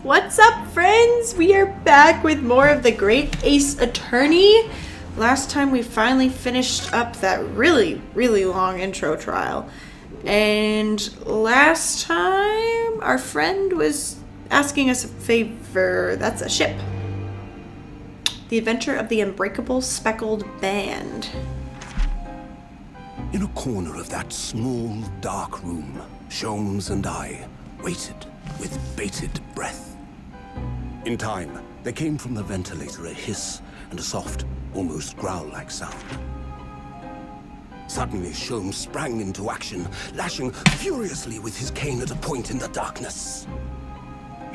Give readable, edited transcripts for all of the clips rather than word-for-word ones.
What's up, friends? We are back with more of the Great Ace Attorney. Last time we finally finished up that really long intro trial. And last time our friend was asking us a favor. That's a ship. The Adventure of the Unbreakable Speckled Band. In a corner of that small, dark room, Sholmes and I waited with bated breath. In time, there came from the ventilator a hiss and a soft, almost growl-like sound. Suddenly, Sholmes sprang into action, lashing furiously with his cane at a point in the darkness.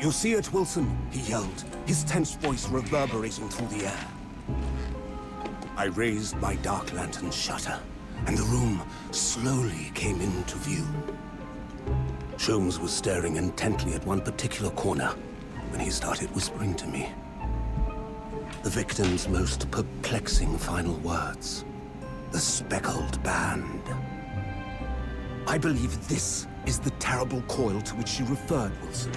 "You see it, Wilson?" he yelled, his tense voice reverberating through the air. I raised my dark lantern's shutter, and the room slowly came into view. Sholmes was staring intently at one particular corner when he started whispering to me. The victim's most perplexing final words. The Speckled Band. I believe this is the terrible coil to which she referred, Wilson.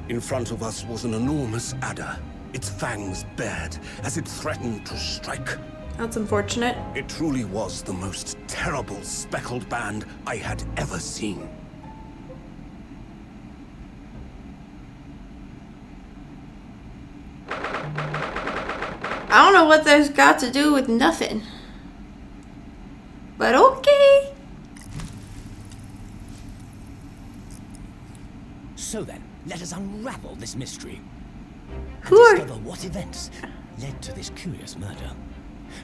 In front of us was an enormous adder, its fangs bared as it threatened to strike. That's unfortunate. It truly was the most terrible Speckled Band I had ever seen. I don't know what that's got to do with nothing. But okay. So then, let us unravel this mystery. And Who are... discover what events led to this curious murder.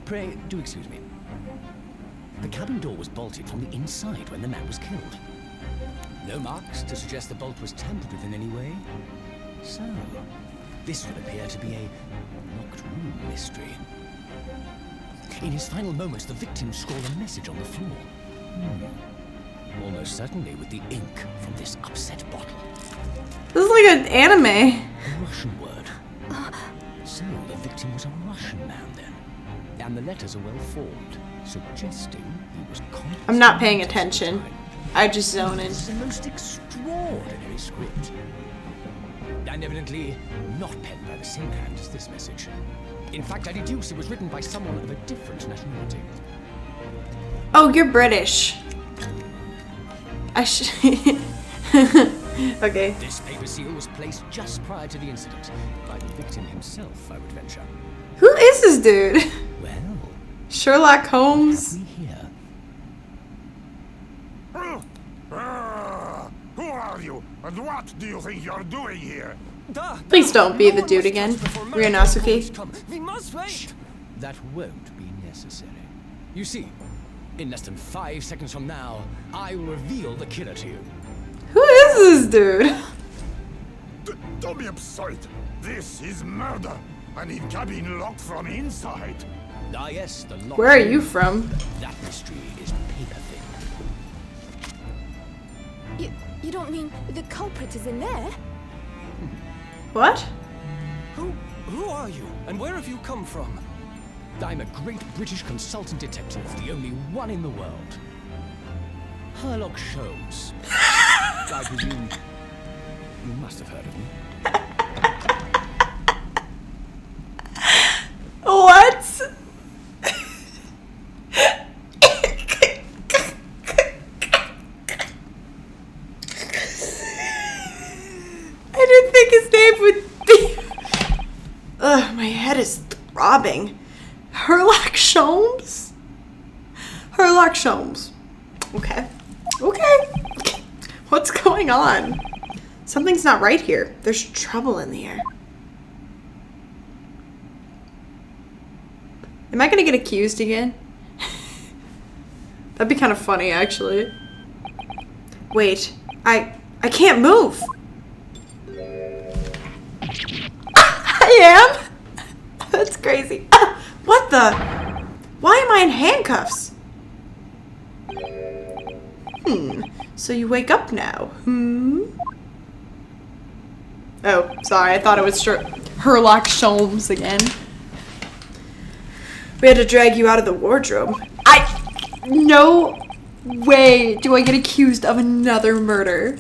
Pray, do excuse me. The cabin door was bolted from the inside when the man was killed. No marks to suggest the bolt was tampered with in any way. So, this would appear to be a locked room mystery. In his final moments, the victim scrawled a message on the floor. Almost certainly with the ink from this upset bottle. This is like an anime. A Russian word. So, the victim was a Russian man then. And the letters are well formed, suggesting he was conscious. I'm not paying attention. I just zone in. This is a most extraordinary script. And evidently not penned by the same hand as this message. In fact, I deduce it was written by someone of a different nationality. Oh, you're British. Okay. This paper seal was placed just prior to the incident by the victim himself, I would venture. Who is this dude? Well, Sherlock Holmes? we here. Who are you, and what do you think you're doing here? Please don't be the dude again. Ryunosuke. We must wait. That won't be necessary. You see, in less than 5 seconds from now, I will reveal the killer to you. Who is this dude? Don't be absurd. This is murder, and it can be locked from inside. Ah yes, the lock. Where are you from? That mystery is paper thin. You don't mean the culprit is in there? What? Who are you, and where have you come from? I'm a great British consultant detective, the only one in the world. HERLOCK Sholmes. I presume you must have heard of me. What? I didn't think his name would be... Ugh, my head is throbbing. HERLOCK Sholmes? HERLOCK Sholmes. Okay. Okay. What's going on? Something's not right here. There's trouble in the air. Am I gonna get accused again? That'd be kind of funny, actually. Wait. I can't move. I am? That's crazy. What the? Why am I in handcuffs? So you wake up now. Oh, sorry. I thought it was HERLOCK Sholmes again. We had to drag you out of the wardrobe. No way do I get accused of another murder.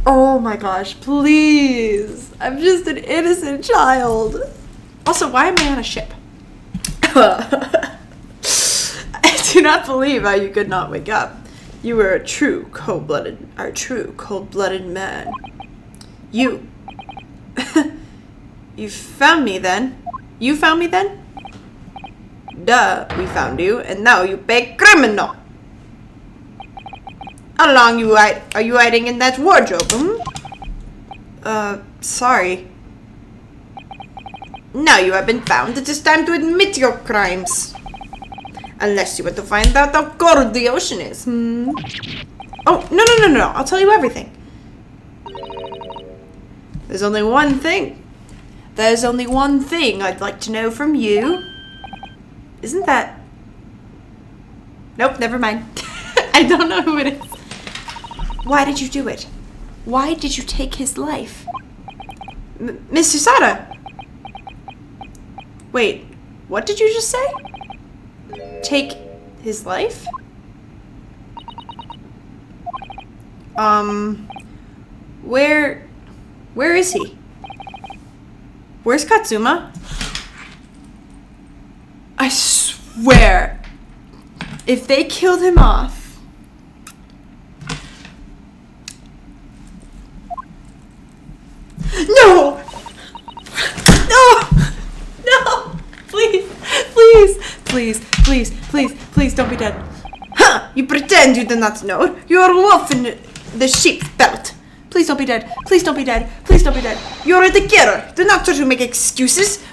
Oh my gosh, please. I'm just an innocent child. Also, why am I on a ship? I do not believe how you could not wake up. You were a true cold-blooded man. You. You found me then? You found me then? Duh, we found you, and now you pay criminal. How long are you hiding in that wardrobe, sorry. Now you have been found, it is time to admit your crimes. Unless you want to find out how cold the ocean is, Oh, no, I'll tell you everything. There's only one thing. There's only one thing I'd like to know from you. Isn't that... Nope, never mind. I don't know who it is. Why did you do it? Why did you take his life? Miss Usada! Wait, what did you just say? Take his life? Where is he? Where's Katsuma? I swear, if they killed him off, no, please, don't be dead. Huh, you pretend you do not know. You're a wolf in the sheep belt. Please don't be dead. Please don't be dead. Please don't be dead. You're the killer. Do not try to make excuses.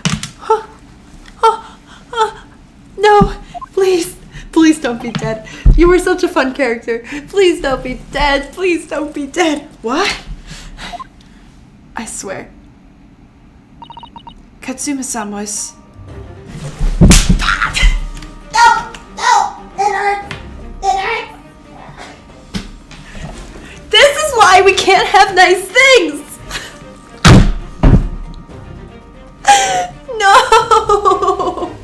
No, please don't be dead. You were such a fun character. Please don't be dead. Please don't be dead. What? I swear. Katsuma-san was... No, it hurts. This is why we can't have nice things. No.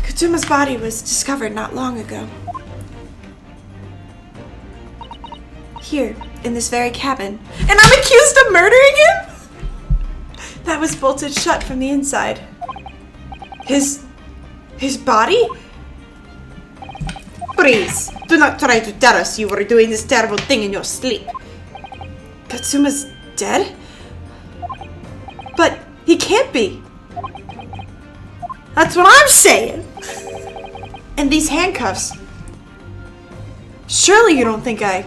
Katsuma's body was discovered not long ago. Here, in this very cabin. And I'm accused of murdering him? That was bolted shut from the inside. His body? Please, do not try to tell us you were doing this terrible thing in your sleep. Katsuma's dead? But he can't be. That's what I'm saying. And these handcuffs. Surely you don't think I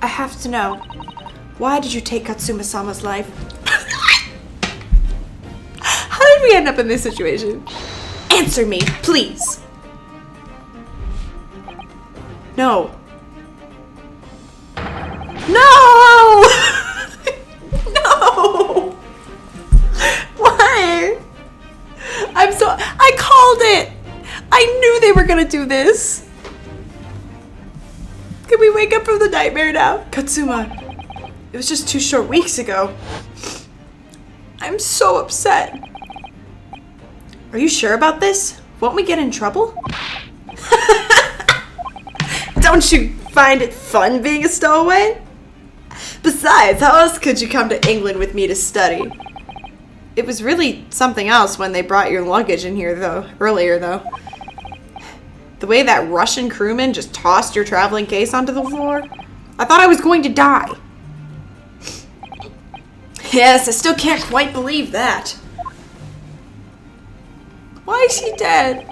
have to know. Why did you take Katsuma-sama's life? How did we end up in this situation? Answer me, please. No. No! No! Why? I called it! I knew they were gonna do this. Can we wake up from the nightmare now? Katsuma, it was just 2 short weeks ago. I'm so upset. Are you sure about this? Won't we get in trouble? Don't you find it fun being a stowaway? Besides, how else could you come to England with me to study? It was really something else when they brought your luggage in here earlier though. The way that Russian crewman just tossed your traveling case onto the floor. I thought I was going to die. Yes, I still can't quite believe that. Why is she dead?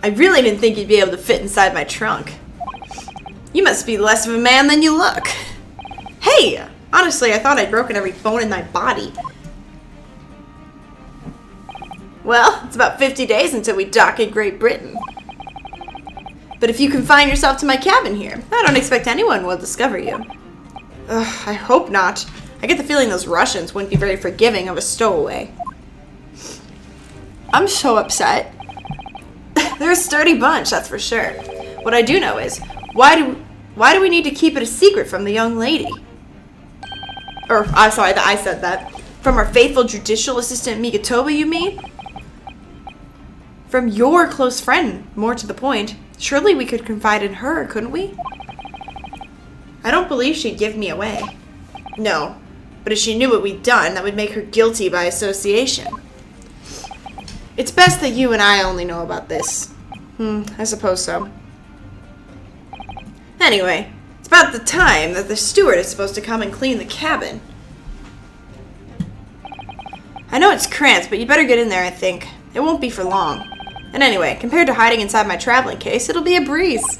I really didn't think you'd be able to fit inside my trunk. You must be less of a man than you look. Hey, honestly, I thought I'd broken every bone in my body. Well, it's about 50 days until we dock in Great Britain. But if you confine yourself to my cabin here, I don't expect anyone will discover you. Ugh, I hope not. I get the feeling those Russians wouldn't be very forgiving of a stowaway. I'm so upset. They're a sturdy bunch, that's for sure. What I do know is, why do we need to keep it a secret from the young lady? Or, I'm sorry, I said that. From our faithful judicial assistant Migatoba, you mean? From your close friend, more to the point. Surely we could confide in her, couldn't we? I don't believe she'd give me away. No, but if she knew what we'd done, that would make her guilty by association. It's best that you and I only know about this. I suppose so. Anyway, it's about the time that the steward is supposed to come and clean the cabin. I know it's cramped, but you better get in there, I think. It won't be for long. And anyway, compared to hiding inside my traveling case, it'll be a breeze.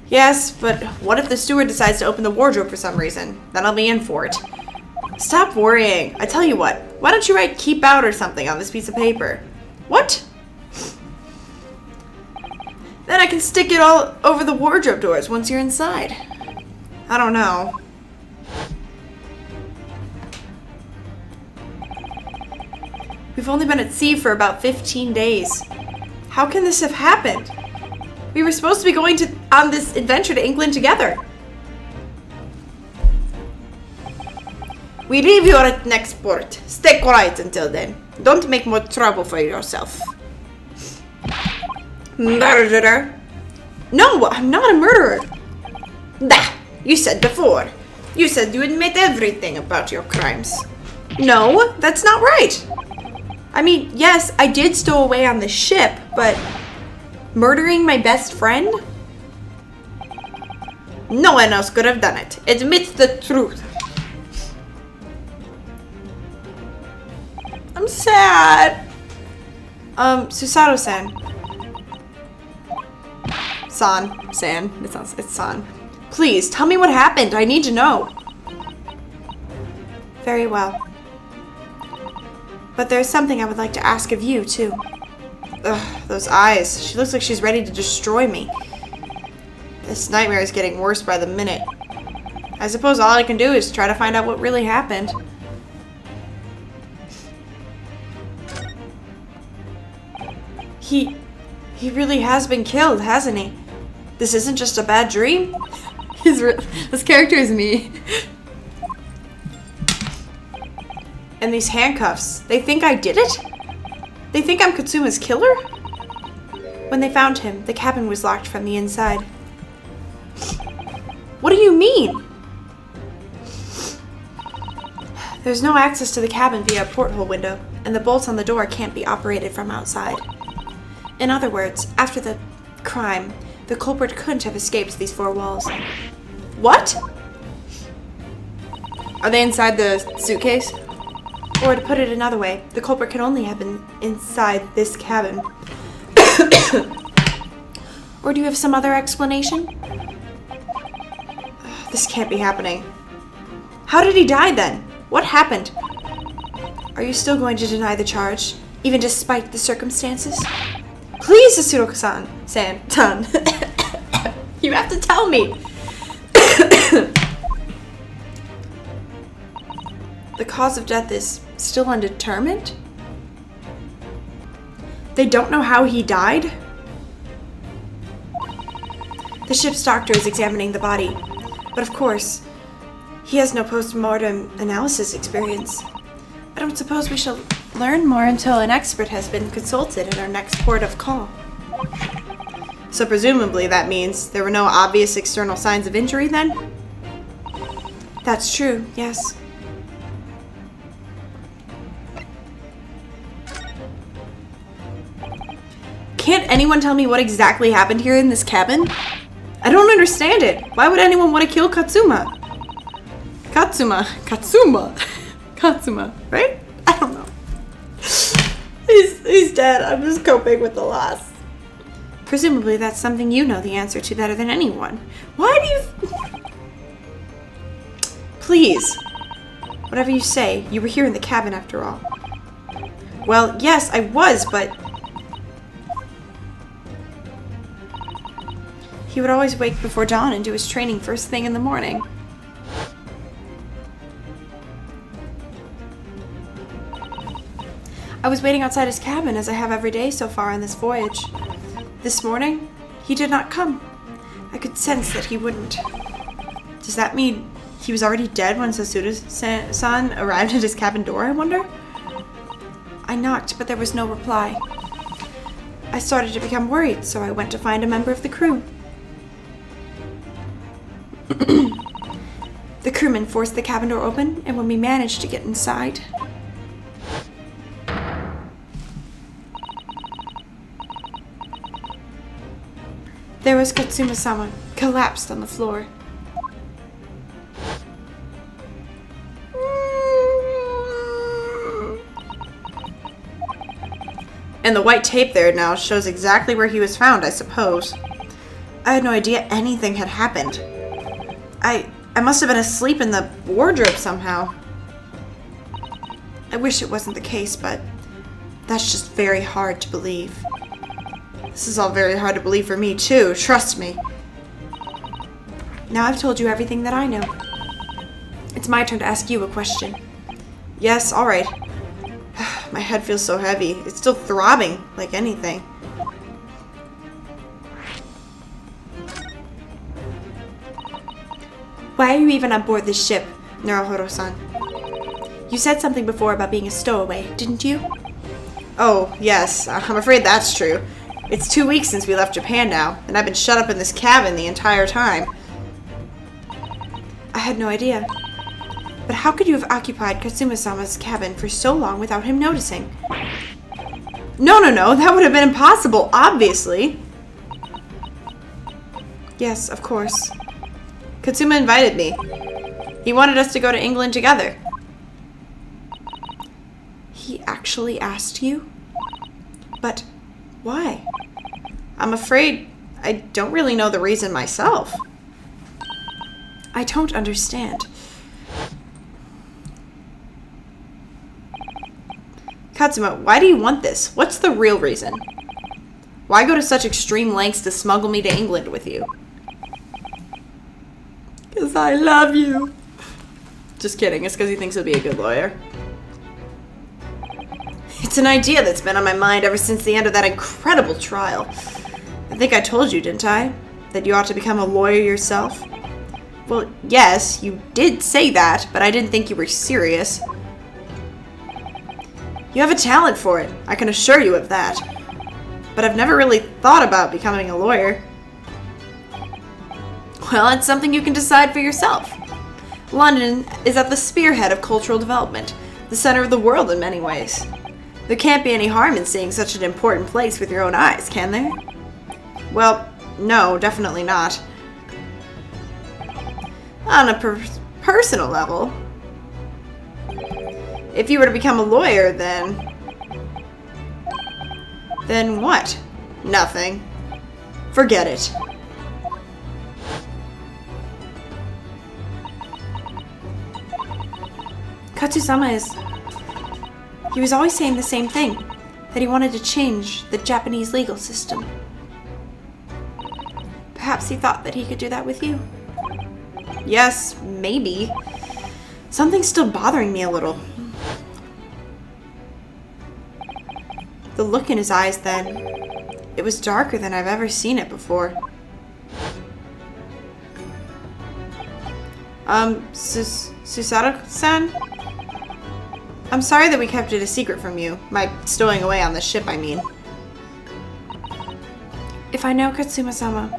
Yes, but what if the steward decides to open the wardrobe for some reason? Then I'll be in for it. Stop worrying. I tell you what, why don't you write keep out or something on this piece of paper? What? Then I can stick it all over the wardrobe doors once you're inside. I don't know. We've only been at sea for about 15 days. How can this have happened? We were supposed to be going on this adventure to England together. We leave you at next port. Stay quiet until then. Don't make more trouble for yourself. Murderer? No, I'm not a murderer. Nah, you said before. You said you admit everything about your crimes. No, that's not right. I mean, yes, I did stow away on the ship, but murdering my best friend? No one else could have done it. Admit the truth. I'm sad. Susato-san. San. It's San. Please, tell me what happened. I need to know. Very well. But there's something I would like to ask of you, too. Ugh, those eyes. She looks like she's ready to destroy me. This nightmare is getting worse by the minute. I suppose all I can do is try to find out what really happened. He really has been killed, hasn't he? This isn't just a bad dream? This character is me. And these handcuffs, they think I did it? They think I'm Katsuma's killer? When they found him, the cabin was locked from the inside. What do you mean? There's no access to the cabin via a porthole window, and the bolts on the door can't be operated from outside. In other words, after the crime, the culprit couldn't have escaped these four walls. What? Are they inside the suitcase? Or to put it another way, the culprit can only have been inside this cabin. Or do you have some other explanation? This can't be happening. How did he die then? What happened? Are you still going to deny the charge, even despite the circumstances? Please, Sasuro-san. You have to tell me. The cause of death is still undetermined? They don't know how he died? The ship's doctor is examining the body, but of course, he has no post-mortem analysis experience. I don't suppose we shall learn more until an expert has been consulted at our next port of call. So presumably that means there were no obvious external signs of injury then? That's true, yes. Can't anyone tell me what exactly happened here in this cabin? I don't understand it. Why would anyone want to kill Katsuma? Katsuma, right? I don't know. He's dead. I'm just coping with the loss. Presumably that's something you know the answer to better than anyone. Why do you... Please. Whatever you say, you were here in the cabin after all. Well, yes, I was, but... He would always wake before dawn and do his training first thing in the morning. I was waiting outside his cabin as I have every day so far on this voyage. This morning, he did not come. I could sense that he wouldn't. Does that mean he was already dead when Sasuro-san arrived at his cabin door, I wonder? I knocked, but there was no reply. I started to become worried, so I went to find a member of the crew. The crewman forced the cabin door open, and when we managed to get inside... there was Katsuma-sama, collapsed on the floor. And the white tape there now shows exactly where he was found, I suppose. I had no idea anything had happened. I must have been asleep in the wardrobe somehow. I wish it wasn't the case, but that's just very hard to believe. This is all very hard to believe for me, too. Trust me. Now I've told you everything that I know. It's my turn to ask you a question. Yes, all right. My head feels so heavy. It's still throbbing like anything. Why are you even on board this ship, Naruhiro-san? You said something before about being a stowaway, didn't you? Oh, yes. I'm afraid that's true. It's 2 weeks since we left Japan now, and I've been shut up in this cabin the entire time. I had no idea. But how could you have occupied Katsuma-sama's cabin for so long without him noticing? No, that would have been impossible, obviously. Yes, of course. Katsuma invited me. He wanted us to go to England together. He actually asked you? But why? I'm afraid I don't really know the reason myself. I don't understand. Katsuma, why do you want this? What's the real reason? Why go to such extreme lengths to smuggle me to England with you? Because I love you. Just kidding, it's because he thinks he'll be a good lawyer. It's an idea that's been on my mind ever since the end of that incredible trial. I think I told you, didn't I? That you ought to become a lawyer yourself? Well, yes, you did say that, but I didn't think you were serious. You have a talent for it, I can assure you of that. But I've never really thought about becoming a lawyer. Well, it's something you can decide for yourself. London is at the spearhead of cultural development, the center of the world in many ways. There can't be any harm in seeing such an important place with your own eyes, can there? Well, no, definitely not. On a personal level, if you were to become a lawyer, then what? Nothing. Forget it. Katsu-sama he was always saying the same thing, that he wanted to change the Japanese legal system. Perhaps he thought that he could do that with you. Yes, maybe. Something's still bothering me a little. The look in his eyes then, it was darker than I've ever seen it before. Susato-san? I'm sorry that we kept it a secret from you. My stowing away on the ship, I mean. If I know Katsuma-sama,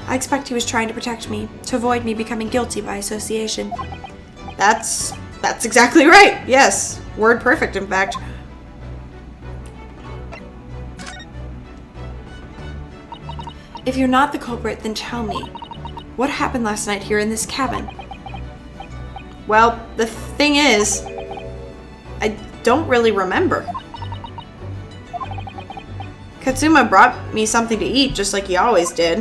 I expect he was trying to protect me, to avoid me becoming guilty by association. That's exactly right, yes. Word perfect, in fact. If you're not the culprit, then tell me, what happened last night here in this cabin? Well, the thing is, I don't really remember. Katsuma brought me something to eat, just like he always did.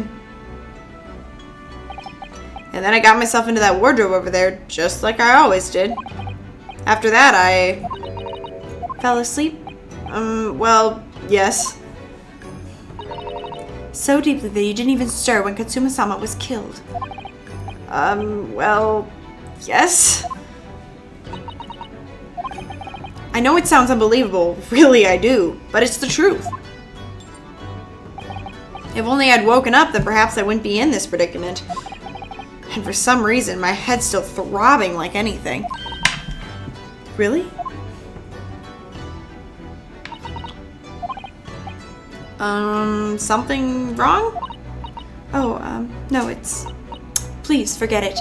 And then I got myself into that wardrobe over there, just like I always did. After that, I fell asleep. Well, yes. So deeply that you didn't even stir when Katsuma-sama was killed. Well, yes. I know it sounds unbelievable, really I do, but it's the truth. If only I'd woken up, then perhaps I wouldn't be in this predicament. And for some reason, my head's still throbbing like anything. Really? Something wrong? Oh, no, it's... Please, forget it.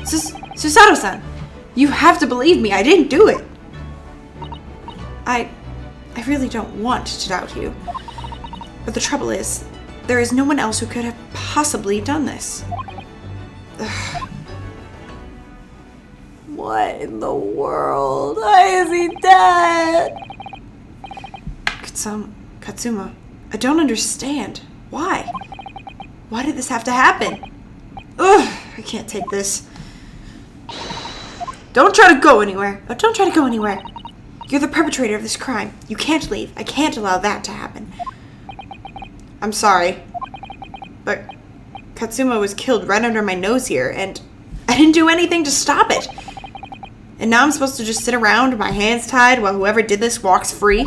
Susato-san! You have to believe me, I didn't do it! I really don't want to doubt you. But the trouble is, there is no one else who could have possibly done this. Ugh. What in the world? Why is he dead? Katsuma, I don't understand. Why? Why did this have to happen? Ugh, I can't take this. Don't try to go anywhere. Oh, don't try to go anywhere. You're the perpetrator of this crime. You can't leave. I can't allow that to happen. I'm sorry, but Katsuma was killed right under my nose here, and I didn't do anything to stop it. And now I'm supposed to just sit around with my hands tied while whoever did this walks free?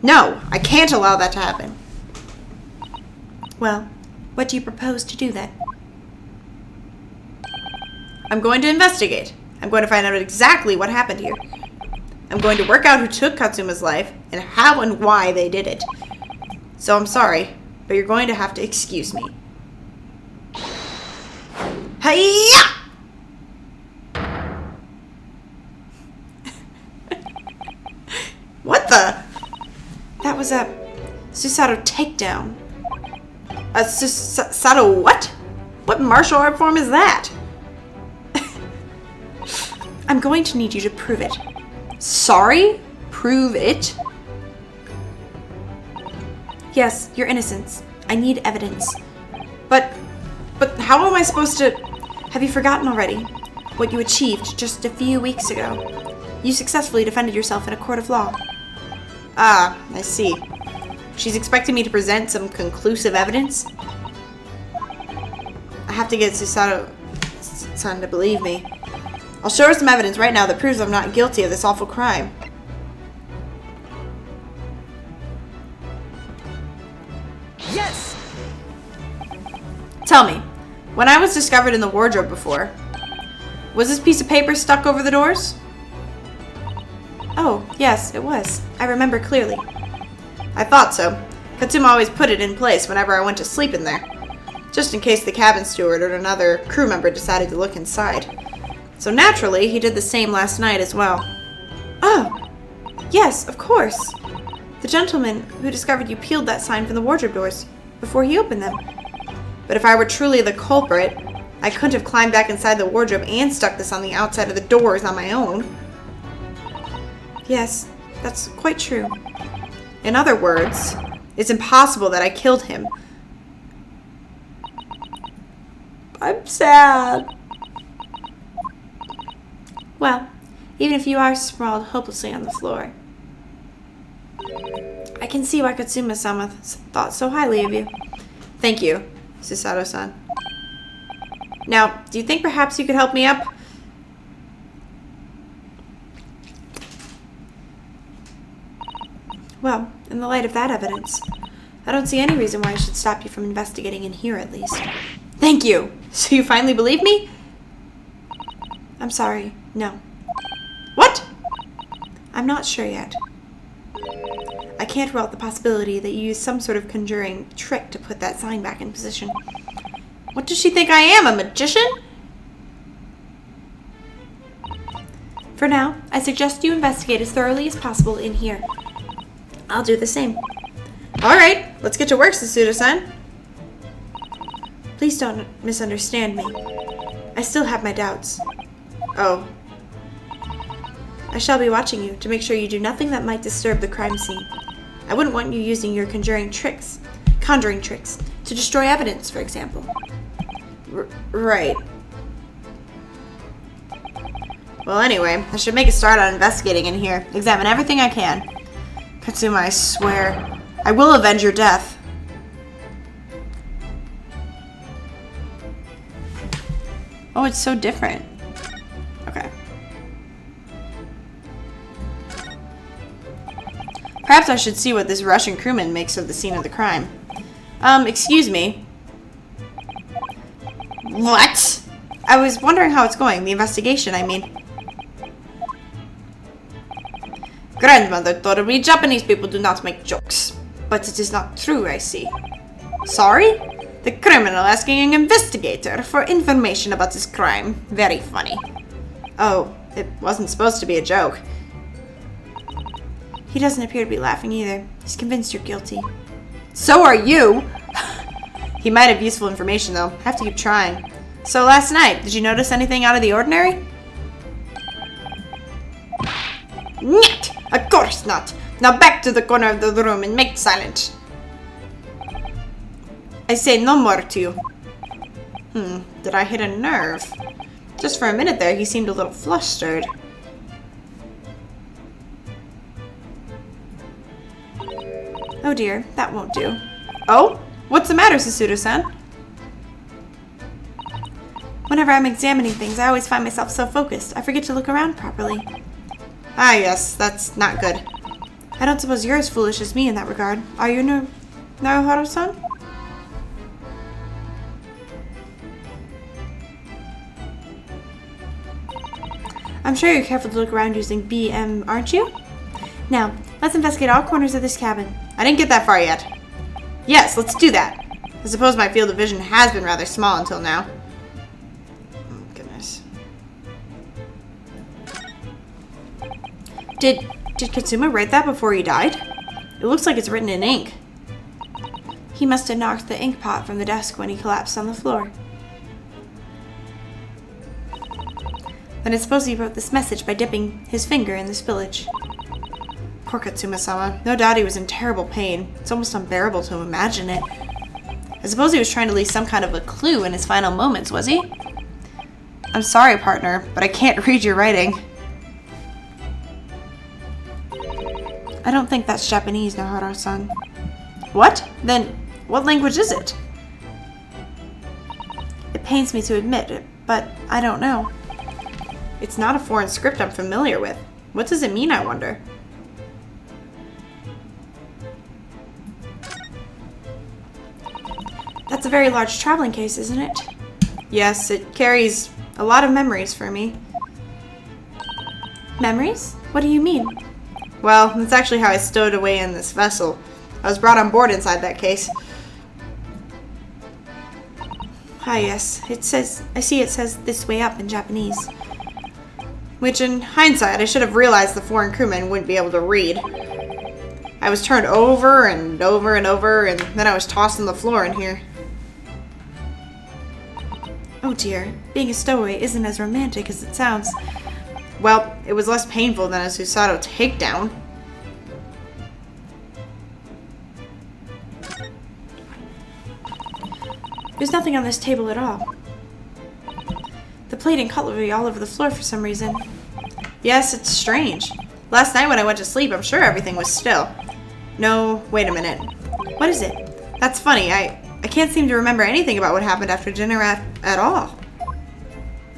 No, I can't allow that to happen. Well, what do you propose to do then? I'm going to investigate. I'm going to find out exactly what happened here. I'm going to work out who took Katsuma's life and how and why they did it. So I'm sorry, but you're going to have to excuse me. Hi-ya! What the? That was a Susato takedown. A Susato what? What martial art form is that? I'm going to need you to prove it. Sorry? Prove it? Yes, your innocence. I need evidence. But how am I supposed to... Have you forgotten already what you achieved just a few weeks ago? You successfully defended yourself in a court of law. Ah, I see. She's expecting me to present some conclusive evidence? I have to get Susato-san to believe me. I'll show her some evidence right now that proves I'm not guilty of this awful crime. Yes! Tell me, when I was discovered in the wardrobe before, was this piece of paper stuck over the doors? Oh, yes, it was. I remember clearly. I thought so. Katsuma always put it in place whenever I went to sleep in there, just in case the cabin steward or another crew member decided to look inside. So naturally, he did the same last night as well. Oh, yes, of course. The gentleman who discovered you peeled that sign from the wardrobe doors before he opened them. But if I were truly the culprit, I couldn't have climbed back inside the wardrobe and stuck this on the outside of the doors on my own. Yes, that's quite true. In other words, it's impossible that I killed him. I'm sad. Well, even if you are sprawled hopelessly on the floor, I can see why Katsuma-sama thought so highly of you. Thank you, Susato-san. Now, do you think perhaps you could help me up? Well, in the light of that evidence, I don't see any reason why I should stop you from investigating in here at least. Thank you! So you finally believe me? I'm sorry, no. What? I'm not sure yet. I can't rule out the possibility that you used some sort of conjuring trick to put that sign back in position. What does she think I am, a magician? For now, I suggest you investigate as thoroughly as possible in here. I'll do the same. Alright, let's get to work, Susato-san. Please don't misunderstand me. I still have my doubts. Oh. I shall be watching you to make sure you do nothing that might disturb the crime scene. I wouldn't want you using your conjuring tricks to destroy evidence, for example. Right. Well, anyway, I should make a start on investigating in here. Examine everything I can. Katsuma, I swear, I will avenge your death. Oh, it's so different. Okay. Perhaps I should see what this Russian crewman makes of the scene of the crime. Excuse me. What? I was wondering how it's going, the investigation, I mean. Grandmother told me Japanese people do not make jokes. But it is not true, I see. Sorry? The criminal asking an investigator for information about his crime. Very funny. Oh, it wasn't supposed to be a joke. He doesn't appear to be laughing either. He's convinced you're guilty. So are you! He might have useful information, though. I have to keep trying. So last night, did you notice anything out of the ordinary? Nyet! Of course not! Now back to the corner of the room and make silent. I say no more to you. Did I hit a nerve? Just for a minute there, he seemed a little flustered. Oh dear, that won't do. Oh? What's the matter, Susuto-san? Whenever I'm examining things, I always find myself so focused, I forget to look around properly. Ah yes, that's not good. I don't suppose you're as foolish as me in that regard. Are you, Naruhiro-san? I'm sure you're careful to look around using BM, aren't you? Now, let's investigate all corners of this cabin. I didn't get that far yet. Yes, let's do that. I suppose my field of vision has been rather small until now. Oh, goodness. Did Katsuma write that before he died? It looks like it's written in ink. He must have knocked the ink pot from the desk when he collapsed on the floor. Then it's supposed he wrote this message by dipping his finger in the spillage. Poor Katsuma-sama. No doubt he was in terrible pain. It's almost unbearable to imagine it. I suppose he was trying to leave some kind of a clue in his final moments, was he? I'm sorry, partner, but I can't read your writing. I don't think that's Japanese, Naruhiro-san. What? Then, what language is it? It pains me to admit it, but I don't know. It's not a foreign script I'm familiar with. What does it mean, I wonder? That's a very large traveling case, isn't it? Yes, it carries a lot of memories for me. Memories? What do you mean? Well, that's actually how I stowed away in this vessel. I was brought on board inside that case. Ah, yes. I see it says this way up in Japanese. Which, in hindsight, I should have realized the foreign crewmen wouldn't be able to read. I was turned over and over and over, and then I was tossed on the floor in here. Oh dear, being a stowaway isn't as romantic as it sounds. Well, it was less painful than a Susato takedown. There's nothing on this table at all. The plate and cutlery all over the floor for some reason. Yes, it's strange. Last night when I went to sleep, I'm sure everything was still. No, wait a minute. What is it? That's funny. I can't seem to remember anything about what happened after dinner at all.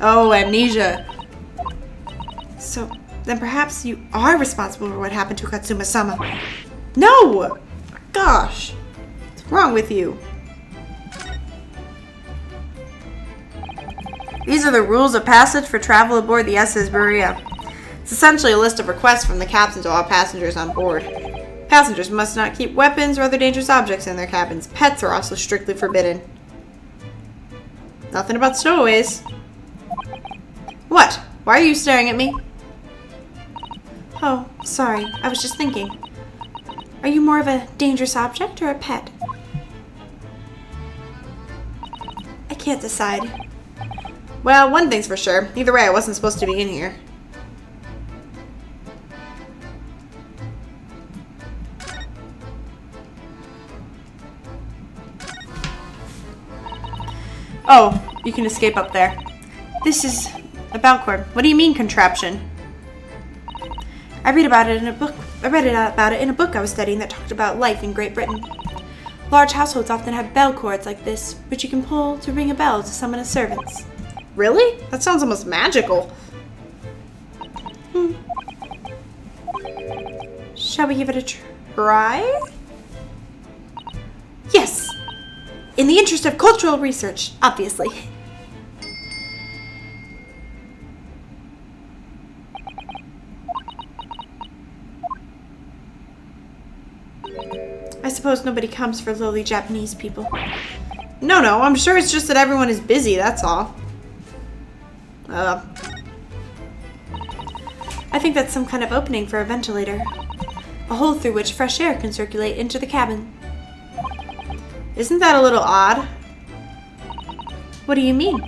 Oh, amnesia. So, then perhaps you are responsible for what happened to Katsuma-sama. No! Gosh. What's wrong with you? These are the rules of passage for travel aboard the SS Berea. It's essentially a list of requests from the captain to all passengers on board. Passengers must not keep weapons or other dangerous objects in their cabins. Pets are also strictly forbidden. Nothing about stowaways. What? Why are you staring at me? Oh, sorry. I was just thinking. Are you more of a dangerous object or a pet? I can't decide. Well, one thing's for sure. Either way, I wasn't supposed to be in here. Oh, you can escape up there. This is a Balcord. What do you mean, contraption? I read about it in a book. I read about it in a book I was studying that talked about life in Great Britain. Large households often have bell cords like this, which you can pull to ring a bell to summon a servant. Really? That sounds almost magical. Shall we give it a try? Yes! In the interest of cultural research, obviously. I suppose nobody comes for lowly Japanese people. No, I'm sure it's just that everyone is busy, that's all. I think that's some kind of opening for a ventilator. A hole through which fresh air can circulate into the cabin. Isn't that a little odd? What do you mean?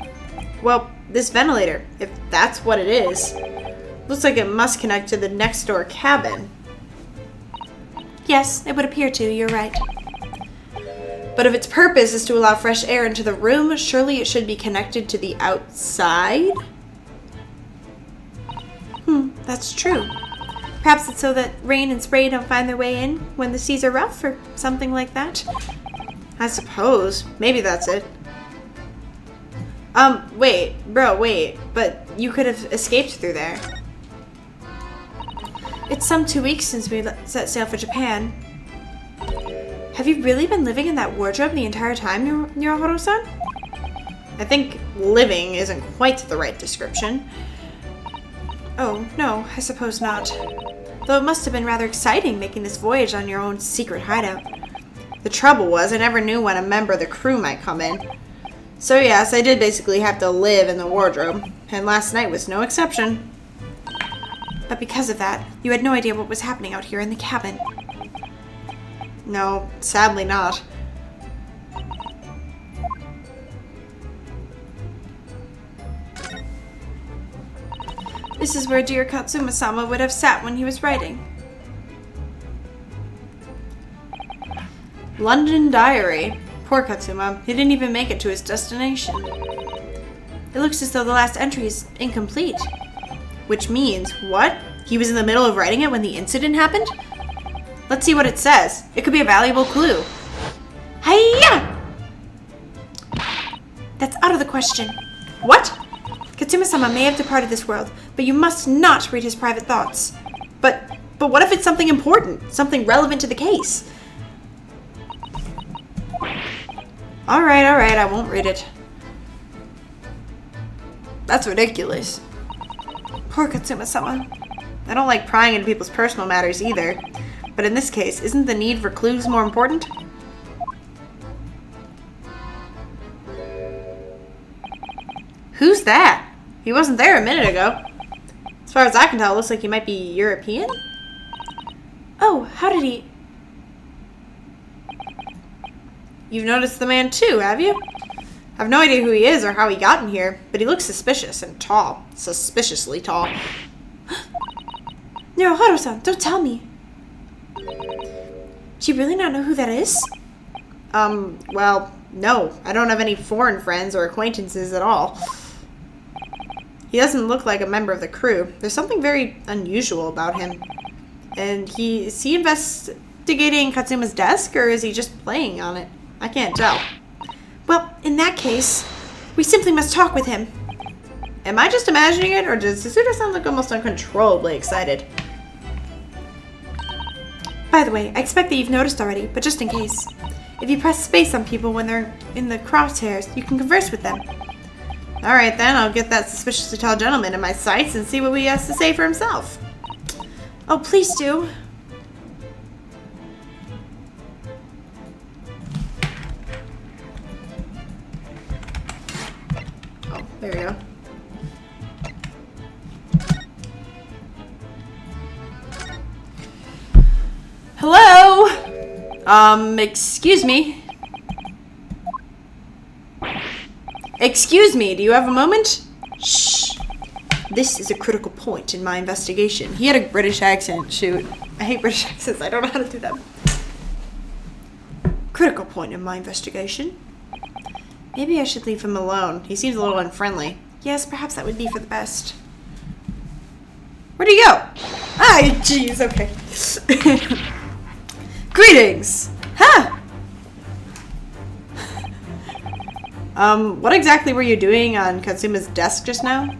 Well, this ventilator, if that's what it is, looks like it must connect to the next door cabin. Yes, it would appear to, you're right. But if its purpose is to allow fresh air into the room, surely it should be connected to the outside? That's true. Perhaps it's so that rain and spray don't find their way in when the seas are rough or something like that. I suppose. Maybe that's it. Wait. But you could have escaped through there. It's some 2 weeks since we set sail for Japan. Have you really been living in that wardrobe the entire time, Norohiro-san? I think living isn't quite the right description. Oh, no, I suppose not. Though it must have been rather exciting making this voyage on your own secret hideout. The trouble was, I never knew when a member of the crew might come in. So yes, I did basically have to live in the wardrobe, and last night was no exception. But because of that, you had no idea what was happening out here in the cabin. No, sadly not. This is where dear Katsuma-sama would have sat when he was writing. London Diary. Poor Katsuma. He didn't even make it to his destination. It looks as though the last entry is incomplete. Which means, what? He was in the middle of writing it when the incident happened? Let's see what it says. It could be a valuable clue. Hiya! That's out of the question. What? Katsuma-sama may have departed this world, but you must not read his private thoughts. But what if it's something important? Something relevant to the case? Alright, I won't read it. That's ridiculous. Poor Katsuma-sama. I don't like prying into people's personal matters either. But in this case, isn't the need for clues more important? Who's that? He wasn't there a minute ago. As far as I can tell, it looks like he might be European. Oh, how did he... You've noticed the man too, have you? I have no idea who he is or how he got in here, but he looks suspicious and tall. Suspiciously tall. Norohiro-san, don't tell me. Do you really not know who that is? Well, no. I don't have any foreign friends or acquaintances at all. He doesn't look like a member of the crew. There's something very unusual about him. And is he investigating Katsuma's desk, or is he just playing on it? I can't tell. Well, in that case, we simply must talk with him. Am I just imagining it, or does Susuda-san look almost uncontrollably excited? By the way, I expect that you've noticed already, but just in case. If you press space on people when they're in the crosshairs, you can converse with them. Alright then, I'll get that suspiciously tall gentleman in my sights and see what he has to say for himself. Oh, please do. Oh, there we go. Hello? Excuse me? Excuse me, do you have a moment? Shh. This is a critical point in my investigation. He had a British accent, shoot. I hate British accents, I don't know how to do them. Critical point in my investigation. Maybe I should leave him alone. He seems a little unfriendly. Yes, perhaps that would be for the best. Where'd he go? Ah, jeez, okay. Greetings! Huh! What exactly were you doing on Katsuma's desk just now?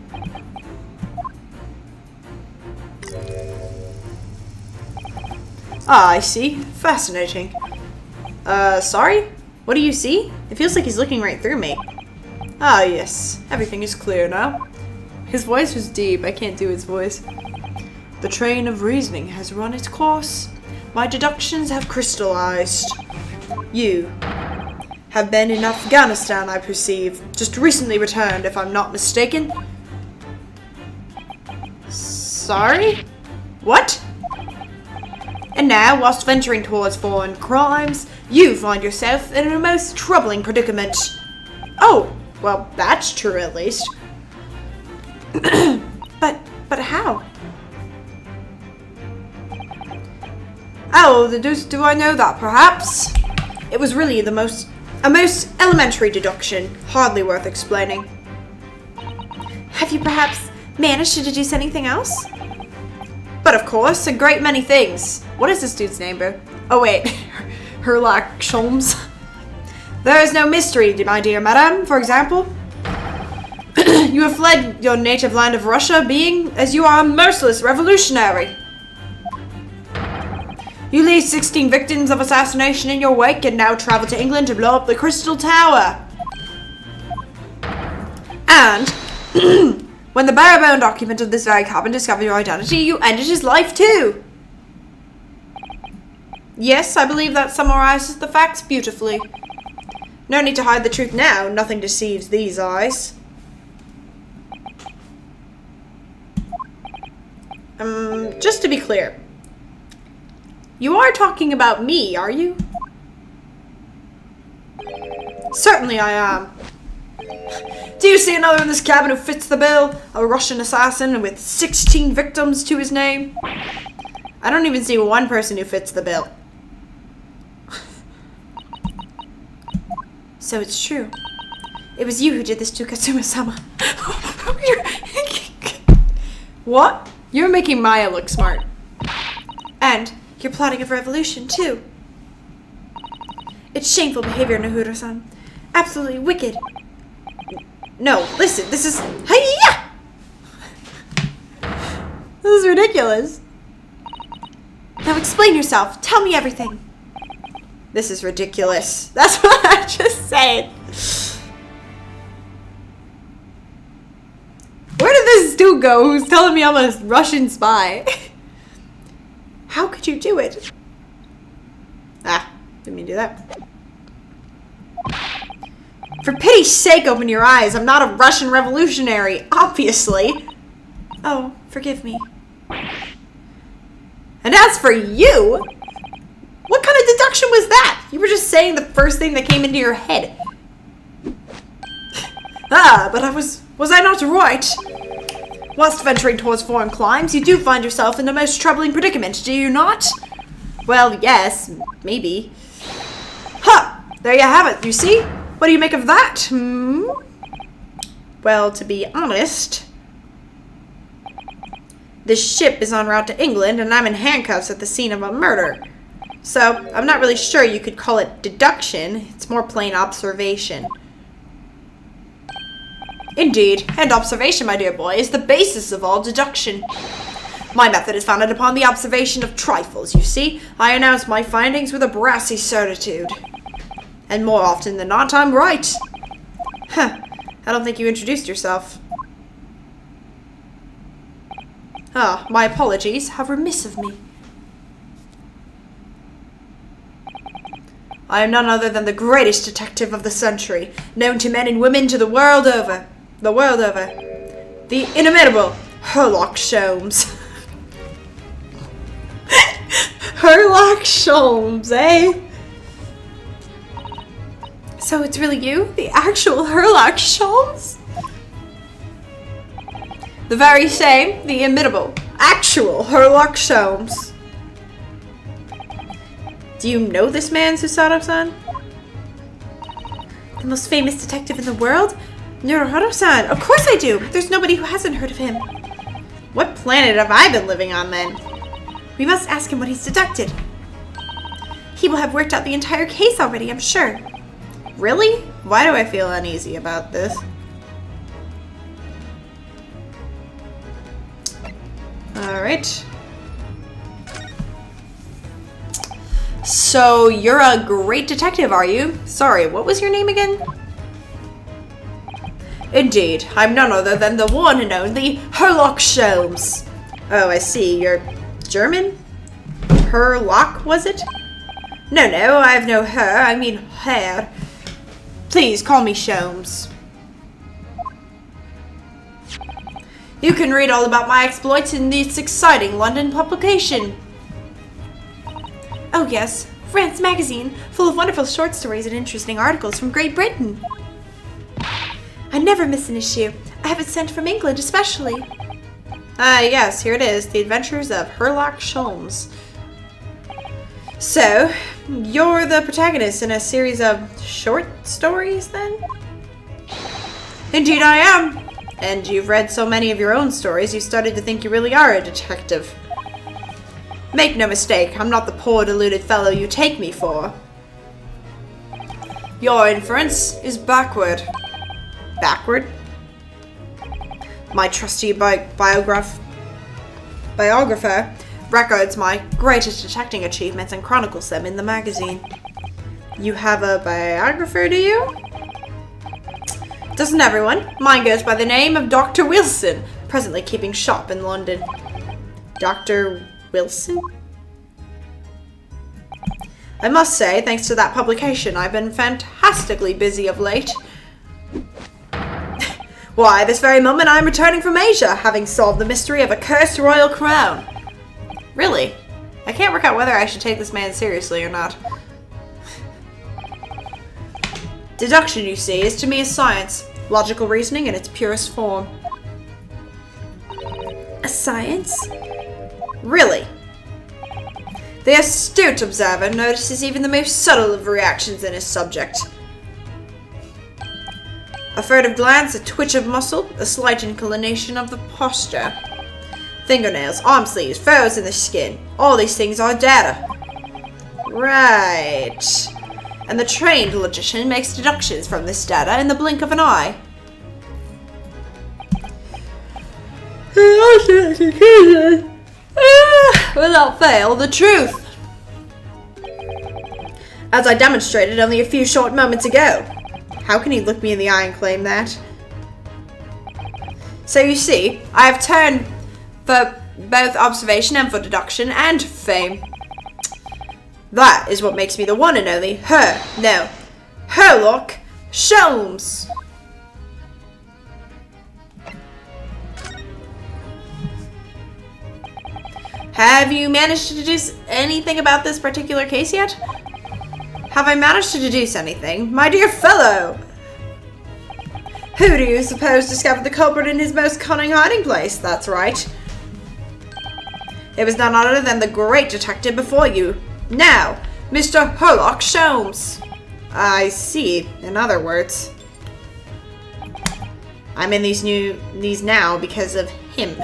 Ah, I see. Fascinating. Sorry? What do you see? It feels like he's looking right through me. Ah, yes. Everything is clear now. His voice was deep. I can't do his voice. The train of reasoning has run its course. my deductions have crystallized. You have been in Afghanistan, I perceive. Just recently returned, if I'm not mistaken. Sorry? What? And now, whilst venturing towards foreign crimes, you find yourself in a most troubling predicament. Oh, well, that's true at least. But how? Oh, the deuce do I know that, perhaps? It was really a most elementary deduction, hardly worth explaining. Have you perhaps managed to deduce anything else? But of course, a great many things. What is this dude's name, bro? Oh wait, HERLOCK SHOLMES. There is no mystery, my dear madam. For example, you have fled your native land of Russia, being as you are a merciless revolutionary. You leave 16 victims of assassination in your wake and now travel to England to blow up the Crystal Tower. And when the bare-boned occupant of this very cabin discovered your identity, you ended his life too. Yes, I believe that summarizes the facts beautifully. No need to hide the truth now. Nothing deceives these eyes. Just to be clear, you are talking about me, are you? Certainly I am. Do you see another in this cabin who fits the bill? A Russian assassin with 16 victims to his name? I don't even see one person who fits the bill. So it's true. It was you who did this to Katsuma-sama. What? You're making Maya look smart. And you're plotting a revolution, too. It's shameful behavior, Nahura-san. Absolutely wicked. No, listen, this is... Hi-ya! This is ridiculous. Now explain yourself. Tell me everything. This is ridiculous. That's what I just said. Where did this dude go who's telling me I'm a Russian spy? How could you do it? Ah, didn't mean to do that. For pity's sake, open your eyes. I'm not a Russian revolutionary, obviously. Oh, forgive me. And as for you, what kind of deduction was that? You were just saying the first thing that came into your head. Ah, but was I not right? Whilst venturing towards foreign climes, you do find yourself in the most troubling predicament, do you not? Well, yes, maybe. Huh, there you have it, you see? What do you make of that? Well, to be honest, this ship is en route to England and I'm in handcuffs at the scene of a murder. So, I'm not really sure you could call it deduction. It's more plain observation. Indeed, and observation, my dear boy, is the basis of all deduction. My method is founded upon the observation of trifles, you see. I announce my findings with a brassy certitude. And more often than not, I'm right. Huh, I don't think you introduced yourself. Ah, my apologies. How remiss of me. I am none other than the greatest detective of the century, known to men and women to the world over. The world over. The inimitable HERLOCK SHOLMES. HERLOCK SHOLMES, eh? So it's really you? The actual HERLOCK SHOLMES? The very same, the imitable, actual HERLOCK SHOLMES. Do you know this man, Susato-san? The most famous detective in the world? Naruto-san, of course I do! There's nobody who hasn't heard of him. What planet have I been living on, then? We must ask him what he's deducted. He will have worked out the entire case already, I'm sure. Really? Why do I feel uneasy about this? Alright. So, you're a great detective, are you? Sorry, what was your name again? Indeed, I'm none other than the one and only HERLOCK SHOLMES. Oh, I see. You're German? HERLOCK, was it? No, I have no her, I mean hair. Please call me Sholmes. You can read all about my exploits in this exciting London publication. Oh yes, France Magazine, full of wonderful short stories and interesting articles from Great Britain. I never miss an issue. I have it sent from England especially. Ah yes, here it is, The Adventures of HERLOCK Sholmes. So, you're the protagonist in a series of short stories then? Indeed I am. And you've read so many of your own stories, you started to think you really are a detective. Make no mistake, I'm not the poor deluded fellow you take me for. Your inference is backward. Backward? My trusty biographer records my greatest detecting achievements and chronicles them in the magazine. You have a biographer, do you? Doesn't everyone? Mine goes by the name of Dr. Wilson, presently keeping shop in London. Dr. Wilson? I must say, thanks to that publication, I've been fantastically busy of late. Why, this very moment I'm returning from Asia, having solved the mystery of a cursed royal crown. Really? I can't work out whether I should take this man seriously or not. Deduction, you see, is to me a science. Logical reasoning in its purest form. A science? Really? The astute observer notices even the most subtle of reactions in his subject. A furtive glance, a twitch of muscle, a slight inclination of the posture. Fingernails, arm sleeves, furrows in the skin. All these things are data. Right. And the trained logician makes deductions from this data in the blink of an eye. Without fail, the truth. As I demonstrated only a few short moments ago. How can he look me in the eye and claim that? So you see, I have turned for both observation and for deduction and fame. That is what makes me the one and only HERLOCK Sholmes. Have you managed to deduce anything about this particular case yet? Have I managed to deduce anything? My dear fellow! Who do you suppose discovered the culprit in his most cunning hiding place? That's right. It was none other than the great detective before you. Now, Mr. HERLOCK Sholmes. I see. In other words, I'm in these now because of him.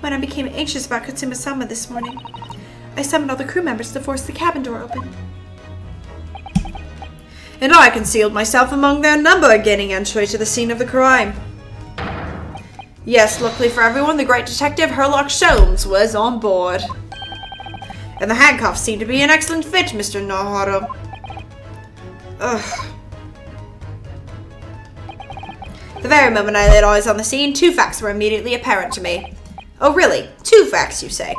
When I became anxious about Katsuma-sama this morning, I summoned all the crew members to force the cabin door open. And I concealed myself among their number, gaining entry to the scene of the crime. Yes, luckily for everyone, the great detective HERLOCK Sholmes was on board. And the handcuffs seem to be an excellent fit, Mr. Naruto. Ugh. The very moment I laid eyes on the scene, two facts were immediately apparent to me. Oh really? Two facts, you say?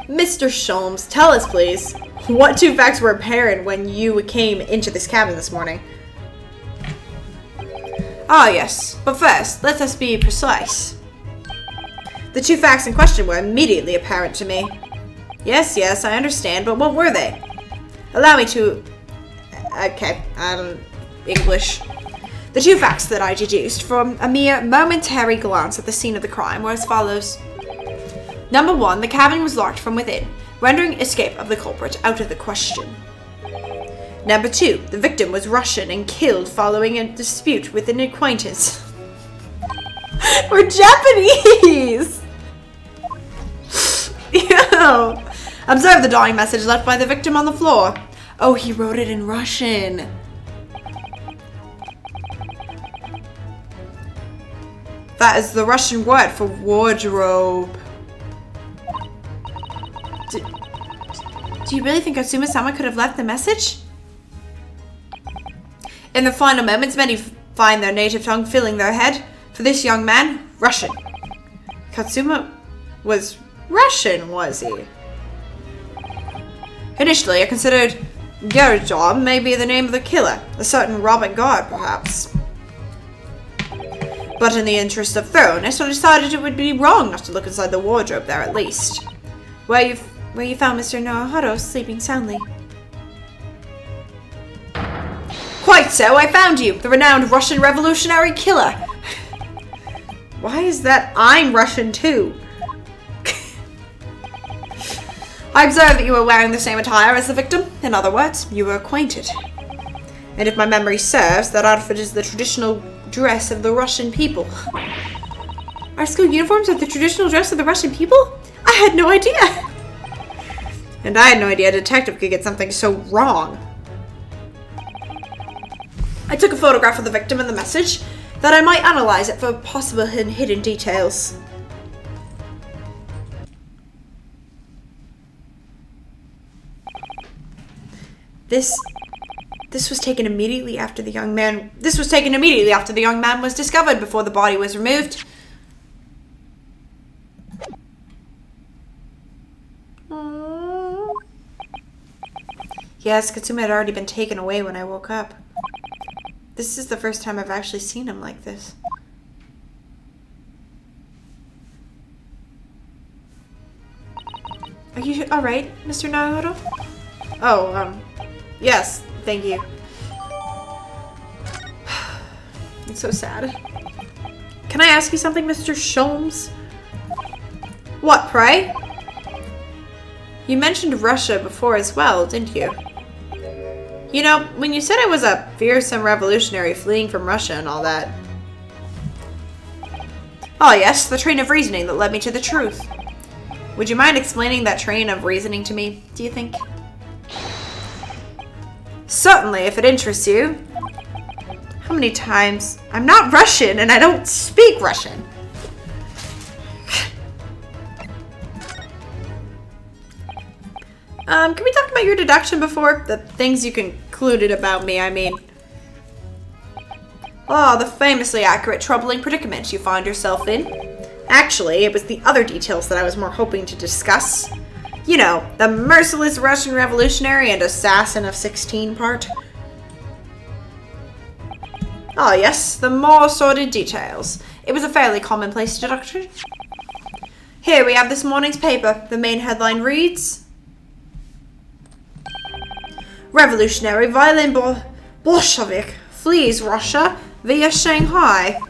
Mr. Sholmes, tell us please, what two facts were apparent when you came into this cabin this morning? Ah yes, but first, let us be precise. The two facts in question were immediately apparent to me. Yes, I understand, but what were they? Allow me to... Okay, English. The two facts that I deduced from a mere momentary glance at the scene of the crime were as follows. Number one, the cabin was locked from within, rendering escape of the culprit out of the question. Number two, the victim was Russian and killed following a dispute with an acquaintance. We're Japanese! Ew. Observe the dying message left by the victim on the floor. Oh, he wrote it in Russian. That is the Russian word for wardrobe. Do you really think Katsuma-sama could have left the message? In the final moments, many find their native tongue filling their head. For this young man, Russian. Katsuma was Russian, was he? Initially, I considered Gerjom may be the name of the killer, a certain Robert Guard, perhaps. But in the interest of thoroughness, I decided it would be wrong not to look inside the wardrobe there at least. Where you found Mr. Naruhodo sleeping soundly. Quite so, I found you, the renowned Russian revolutionary killer. Why is that I'm Russian too? I observed that you were wearing the same attire as the victim. In other words, you were acquainted. And if my memory serves, that outfit is the traditional dress of the Russian people. Our school uniforms are the traditional dress of the Russian people? I had no idea. And I had no idea a detective could get something so wrong. I took a photograph of the victim and the message, that I might analyze it for possible hidden details. This was taken immediately after the young man. This was taken immediately after the young man was discovered, before the body was removed. Aww. Yes, Katsuma had already been taken away when I woke up. This is the first time I've actually seen him like this. Are you alright, Mr. Naruhodo? Oh, yes, thank you. It's so sad. Can I ask you something, Mr. Sholmes? What, pray? You mentioned Russia before as well, didn't you? You know, when you said I was a fearsome revolutionary fleeing from Russia and all that. Oh yes, the train of reasoning that led me to the truth. Would you mind explaining that train of reasoning to me, do you think? Certainly, if it interests you. How many times? I'm not Russian and I don't speak Russian. Can we talk about your deduction before? The things you concluded about me, I mean. Oh, the famously accurate, troubling predicament you find yourself in. Actually, it was the other details that I was more hoping to discuss. You know, the merciless Russian revolutionary and assassin of 16 part. Oh yes, the more sordid details. It was a fairly commonplace deduction. Here we have this morning's paper. The main headline reads... Revolutionary violent Bolshevik flees Russia via Shanghai.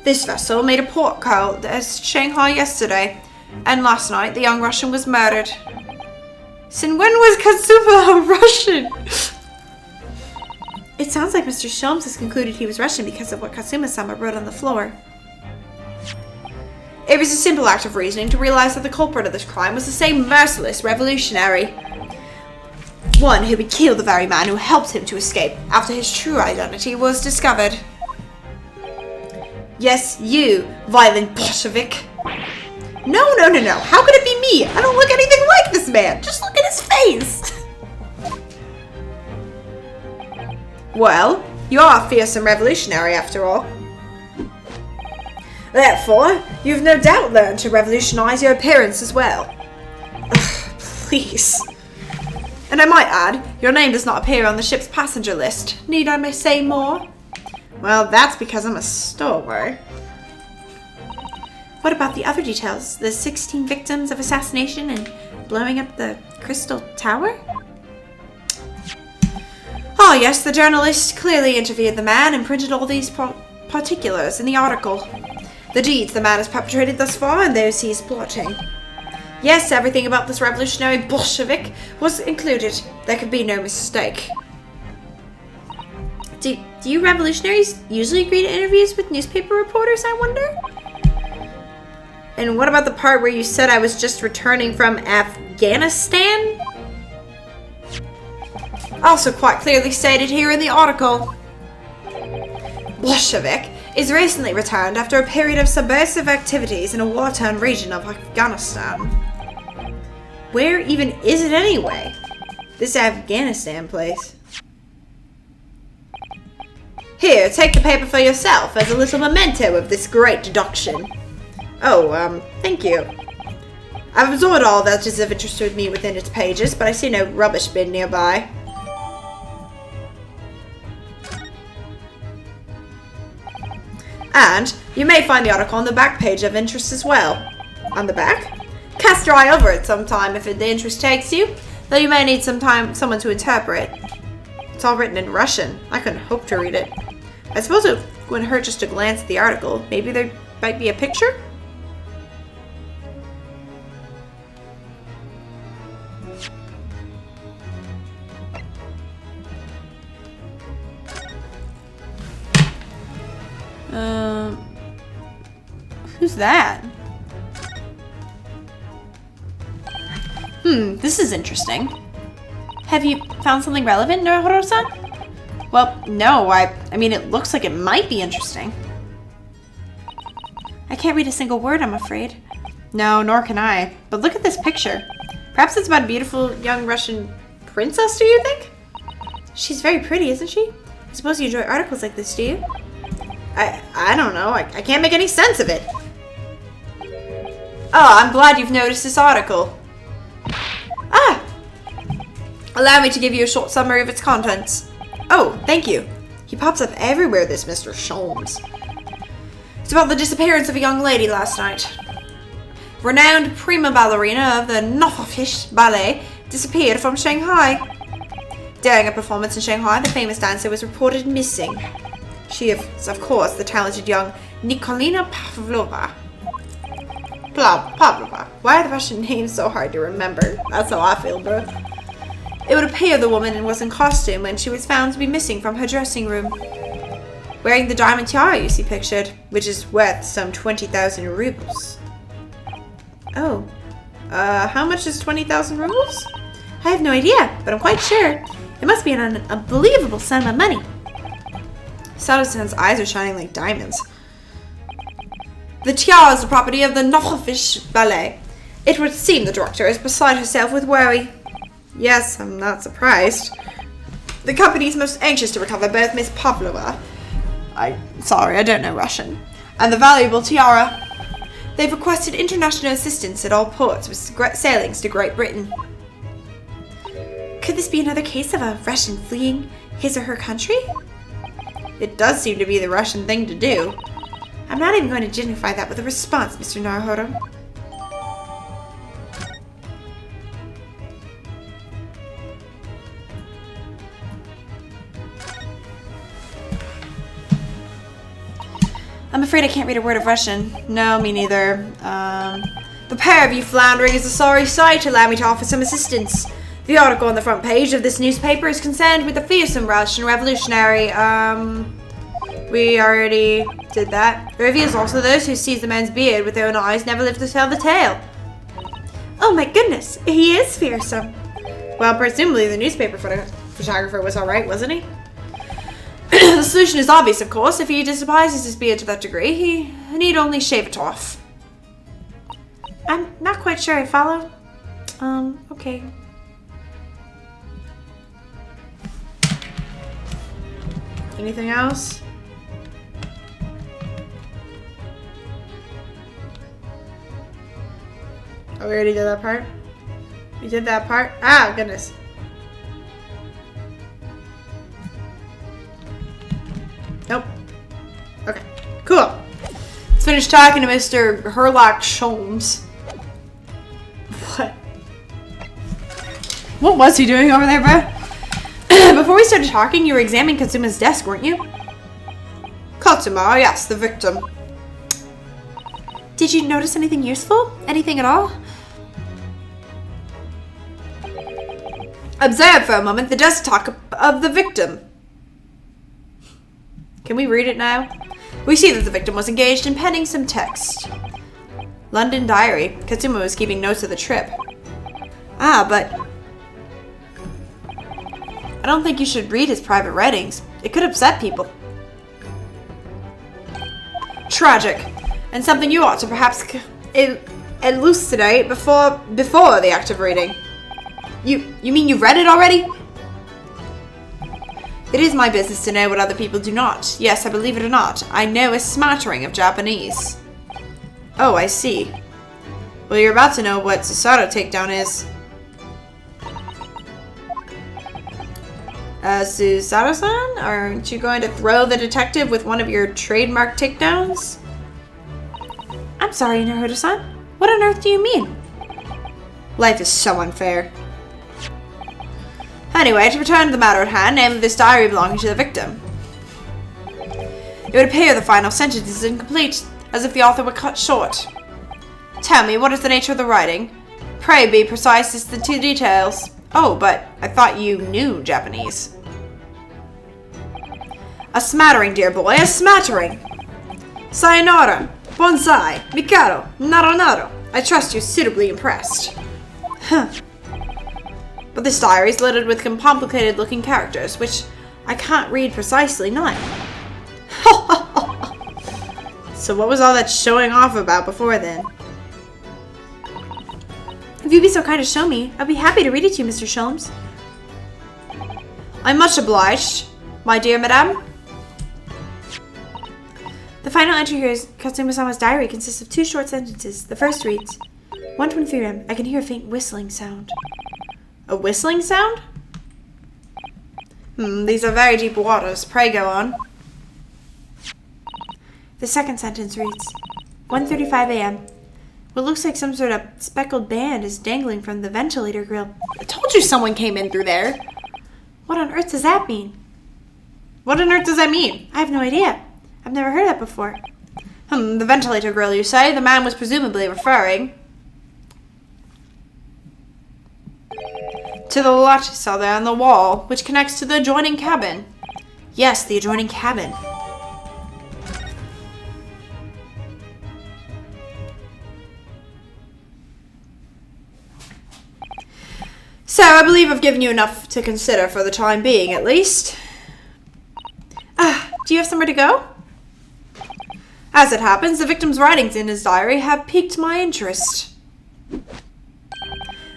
This vessel made a port call at Shanghai yesterday, and last night the young Russian was murdered. Since when was Katsuma Russian? It sounds like Mr. Sholmes has concluded he was Russian because of what Katsuma-sama wrote on the floor. It was a simple act of reasoning to realize that the culprit of this crime was the same merciless revolutionary. One who would kill the very man who helped him to escape after his true identity was discovered. Yes, you, violent Bolshevik. No. How could it be me? I don't look anything like this man. Just look at his face. Well, you are a fearsome revolutionary after all. Therefore, you've no doubt learned to revolutionize your appearance as well. Ugh, please. And I might add, your name does not appear on the ship's passenger list. Need I say more? Well, that's because I'm a stowaway. What about the other details? The 16 victims of assassination and blowing up the Crystal Tower? Oh yes, the journalist clearly interviewed the man and printed all these particulars in the article. The deeds the man has perpetrated thus far and those he is plotting. Yes, everything about this revolutionary Bolshevik was included. There could be no mistake. Do you revolutionaries usually agree to interviews with newspaper reporters, I wonder? And what about the part where you said I was just returning from Afghanistan? Also quite clearly stated here in the article. Bolshevik is recently returned after a period of subversive activities in a war-torn region of Afghanistan. Where even is it anyway? This Afghanistan place. Here, take the paper for yourself as a little memento of this great deduction. Oh, thank you. I've absorbed all that is of interest to me within its pages, but I see no rubbish bin nearby. And you may find the article on the back page of interest as well. On the back? Cast your eye over it sometime if the interest takes you, though you may need someone to interpret. It's all written in Russian. I couldn't hope to read it. I suppose it wouldn't hurt just to glance at the article. Maybe there might be a picture? Who's that? This is interesting. Have you found something relevant, Nanowrimo-san? Well, no, I mean, it looks like it might be interesting. I can't read a single word, I'm afraid. No, nor can I. But look at this picture. Perhaps it's about a beautiful young Russian princess, do you think? She's very pretty, isn't she? I suppose you enjoy articles like this, do you? I don't know. I can't make any sense of it. Oh, I'm glad you've noticed this article. Ah! Allow me to give you a short summary of its contents. Oh, thank you. He pops up everywhere, this Mr. SHOLMES. It's about the disappearance of a young lady last night. Renowned prima ballerina of the Nanowrimo Ballet disappeared from Shanghai. During a performance in Shanghai, the famous dancer was reported missing. She is, of course, the talented young Nikolina Pavlova. Pavlova. Why are the Russian names so hard to remember? That's how I feel, bro. It would appear the woman was in costume when she was found to be missing from her dressing room. Wearing the diamond tiara you see pictured, which is worth some 20,000 rubles. Oh. How much is 20,000 rubles? I have no idea, but I'm quite sure. It must be an unbelievable sum of money. Sato-san's eyes are shining like diamonds. The tiara is the property of the Nanowrimo Ballet. It would seem the director is beside herself with worry. Yes, I'm not surprised. The company is most anxious to recover both Miss Pavlova. Sorry, I don't know Russian. And the valuable tiara. They've requested international assistance at all ports with sailings to Great Britain. Could this be another case of a Russian fleeing his or her country? It does seem to be the Russian thing to do. I'm not even going to dignify that with a response, Mr. Nanowrimo. I'm afraid I can't read a word of Russian. No, me neither. The pair of you floundering is a sorry sight. Allow me to offer some assistance. The article on the front page of this newspaper is concerned with the fearsome Russian revolutionary, we already did that. It reveals also those who seize the man's beard with their own eyes never live to tell the tale. Oh my goodness, he is fearsome. Well, presumably the newspaper photographer was alright, wasn't he? The solution is obvious, of course. If he despises his beard to that degree, he need only shave it off. I'm not quite sure I follow. Okay. Anything else? Oh, we already did that part? We did that part? Ah, goodness. Nope. Okay, cool. Let's finish talking to Mr. HERLOCK SHOLMES. What? What was he doing over there, bro? Before we started talking, you were examining Katsuma's desk, weren't you? Katsuma, yes, the victim. Did you notice anything useful? Anything at all? Observe for a moment the desktop of the victim. Can we read it now? We see that the victim was engaged in penning some text. London diary. Katsuma was keeping notes of the trip. Ah, but I don't think you should read his private writings. It could upset people. Tragic. And something you ought to perhaps elucidate before the act of reading. You mean you've read it already? It is my business to know what other people do not. Yes, I believe it or not, I know a smattering of Japanese. Oh, I see. Well, you're about to know what Susato takedown is. Susato-san? Aren't you going to throw the detective with one of your trademark takedowns? I'm sorry, Naruto-san. What on earth do you mean? Life is so unfair. Anyway, to return to the matter at hand, name of this diary belonging to the victim. It would appear the final sentence is incomplete, as if the author were cut short. Tell me, what is the nature of the writing? Pray be precise as to the details. Oh, but I thought you knew Japanese. A smattering, dear boy, a smattering. Sayonara, bonsai, mikado, naro. I trust you're suitably impressed. Huh. But this diary is littered with complicated-looking characters, which I can't read precisely, none. So what was all that showing off about before then? If you'd be so kind to show me, I'd be happy to read it to you, Mr. Sholmes. I'm much obliged, my dear madame. The final entry here is Katsuma-sama's diary consists of 2 short sentences. The first reads, 1:23 a.m. I can hear a faint whistling sound. A whistling sound? These are very deep waters. Pray go on. The second sentence reads, 1:35 a.m. What looks like some sort of speckled band is dangling from the ventilator grill. I told you someone came in through there. What on earth does that mean? What on earth does that mean? I have no idea. I've never heard that before. The ventilator grill, you say? The man was presumably referring to the lattice there on the wall, which connects to the adjoining cabin. Yes, the adjoining cabin. So, I believe I've given you enough to consider for the time being, at least. Do you have somewhere to go? As it happens, the victim's writings in his diary have piqued my interest.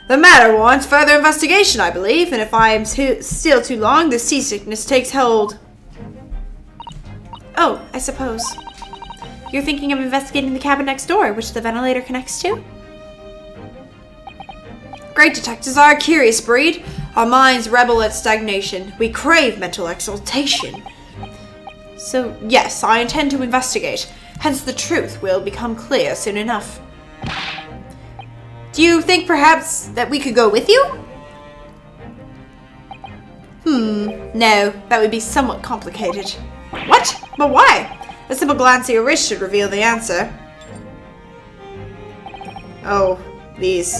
The matter wants further investigation, I believe, and if I am still too long, the seasickness takes hold. Oh, I suppose. You're thinking of investigating the cabin next door, which the ventilator connects to? Great detectives are a curious breed. Our minds rebel at stagnation. We crave mental exaltation. So, yes, I intend to investigate. Hence, the truth will become clear soon enough. Do you think perhaps that we could go with you? No, that would be somewhat complicated. What? But why? A simple glance at your wrist should reveal the answer. Oh, these.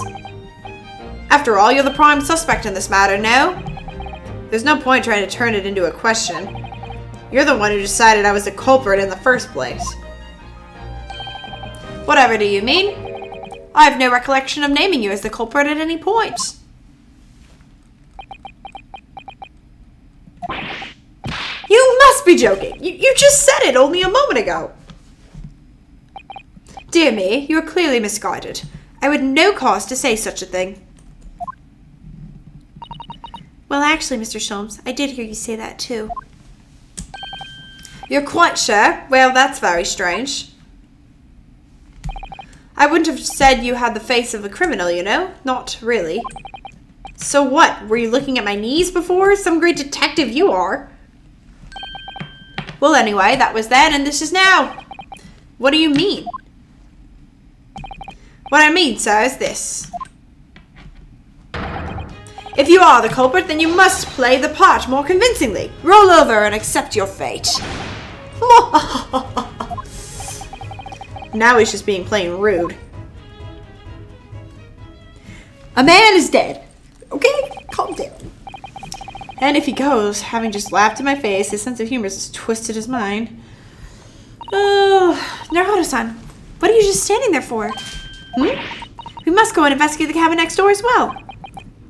After all, you're the prime suspect in this matter, no? There's no point trying to turn it into a question. You're the one who decided I was the culprit in the first place. Whatever do you mean? I have no recollection of naming you as the culprit at any point. You must be joking! You just said it only a moment ago! Dear me, you are clearly misguided. I would no cause to say such a thing. Well, actually, Mr. Sholmes, I did hear you say that too. You're quite sure? Well, that's very strange. I wouldn't have said you had the face of a criminal, you know? Not really. So what? Were you looking at my knees before? Some great detective you are. Well, anyway, that was then and this is now. What do you mean? What I mean, sir, is this. If you are the culprit, then you must play the part more convincingly. Roll over and accept your fate. Now he's just being plain rude. A man is dead. Okay, calm down. And if he goes, having just laughed in my face, his sense of humor is as twisted as mine. Oh, Naruto-san, what are you just standing there for? We must go and investigate the cabin next door as well.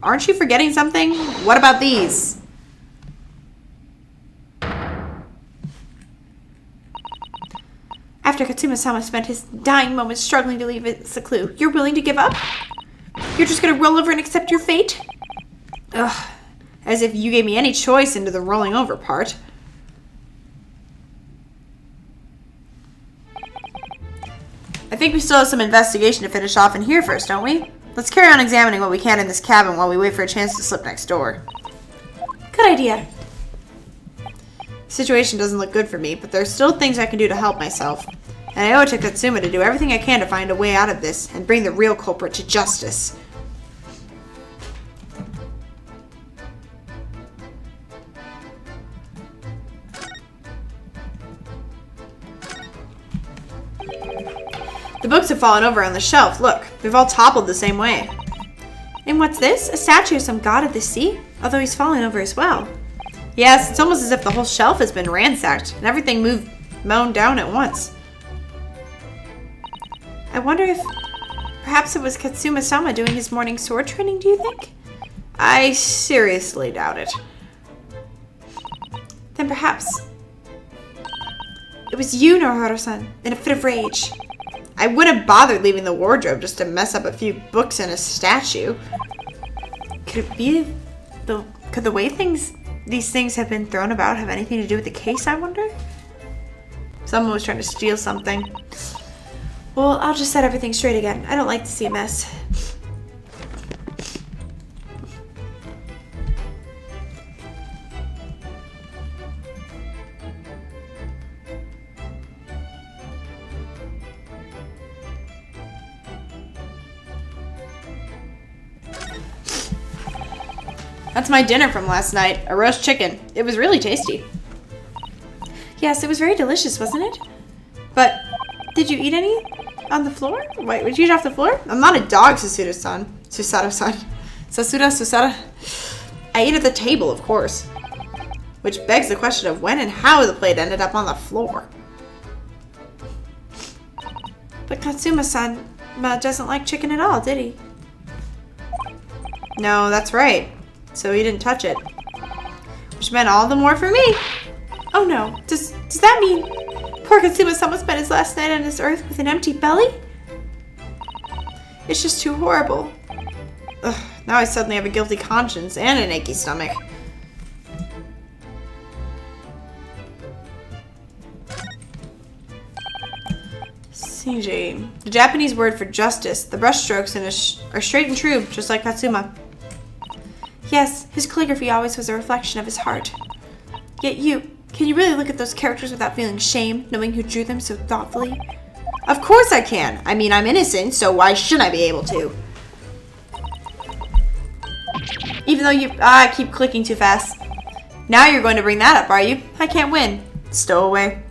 Aren't you forgetting something? What about these? After Katsuma-sama spent his dying moments struggling to leave it's a clue, you're willing to give up? You're just gonna roll over and accept your fate? Ugh. As if you gave me any choice into the rolling over part. I think we still have some investigation to finish off in here first, don't we? Let's carry on examining what we can in this cabin while we wait for a chance to slip next door. Good idea. The situation doesn't look good for me, but there's still things I can do to help myself. And I owe it to Katsuma to do everything I can to find a way out of this and bring the real culprit to justice. The books have fallen over on the shelf. Look, they've all toppled the same way. And what's this? A statue of some god of the sea? Although he's fallen over as well. Yes, it's almost as if the whole shelf has been ransacked and everything mown down at once. I wonder if perhaps it was Katsuma-sama doing his morning sword training, do you think? I seriously doubt it. Then perhaps it was you, Naruto-san, in a fit of rage. I wouldn't have bothered leaving the wardrobe just to mess up a few books and a statue. Could it be could the way these things have been thrown about have anything to do with the case, I wonder? Someone was trying to steal something. Well, I'll just set everything straight again. I don't like to see a mess. That's my dinner from last night, a roast chicken. It was really tasty. Yes, it was very delicious, wasn't it? But did you eat any on the floor? Wait, would you eat off the floor? I'm not a dog, Susato-san. Susato-san. Susada. I ate at the table, of course. Which begs the question of when and how the plate ended up on the floor. But Katsuma-san doesn't like chicken at all, did he? No, that's right. So he didn't touch it. Which meant all the more for me. Oh no, does that mean poor Katsuma-sama spent his last night on this earth with an empty belly? It's just too horrible. Ugh, now I suddenly have a guilty conscience and an achy stomach. CJ. The Japanese word for justice. The brushstrokes in it are straight and true, just like Katsuma. Yes, his calligraphy always was a reflection of his heart. Yet can you really look at those characters without feeling shame, knowing who drew them so thoughtfully? Of course I can. I mean, I'm innocent, so why shouldn't I be able to? Even though I keep clicking too fast. Now you're going to bring that up, are you? I can't win. Stowaway.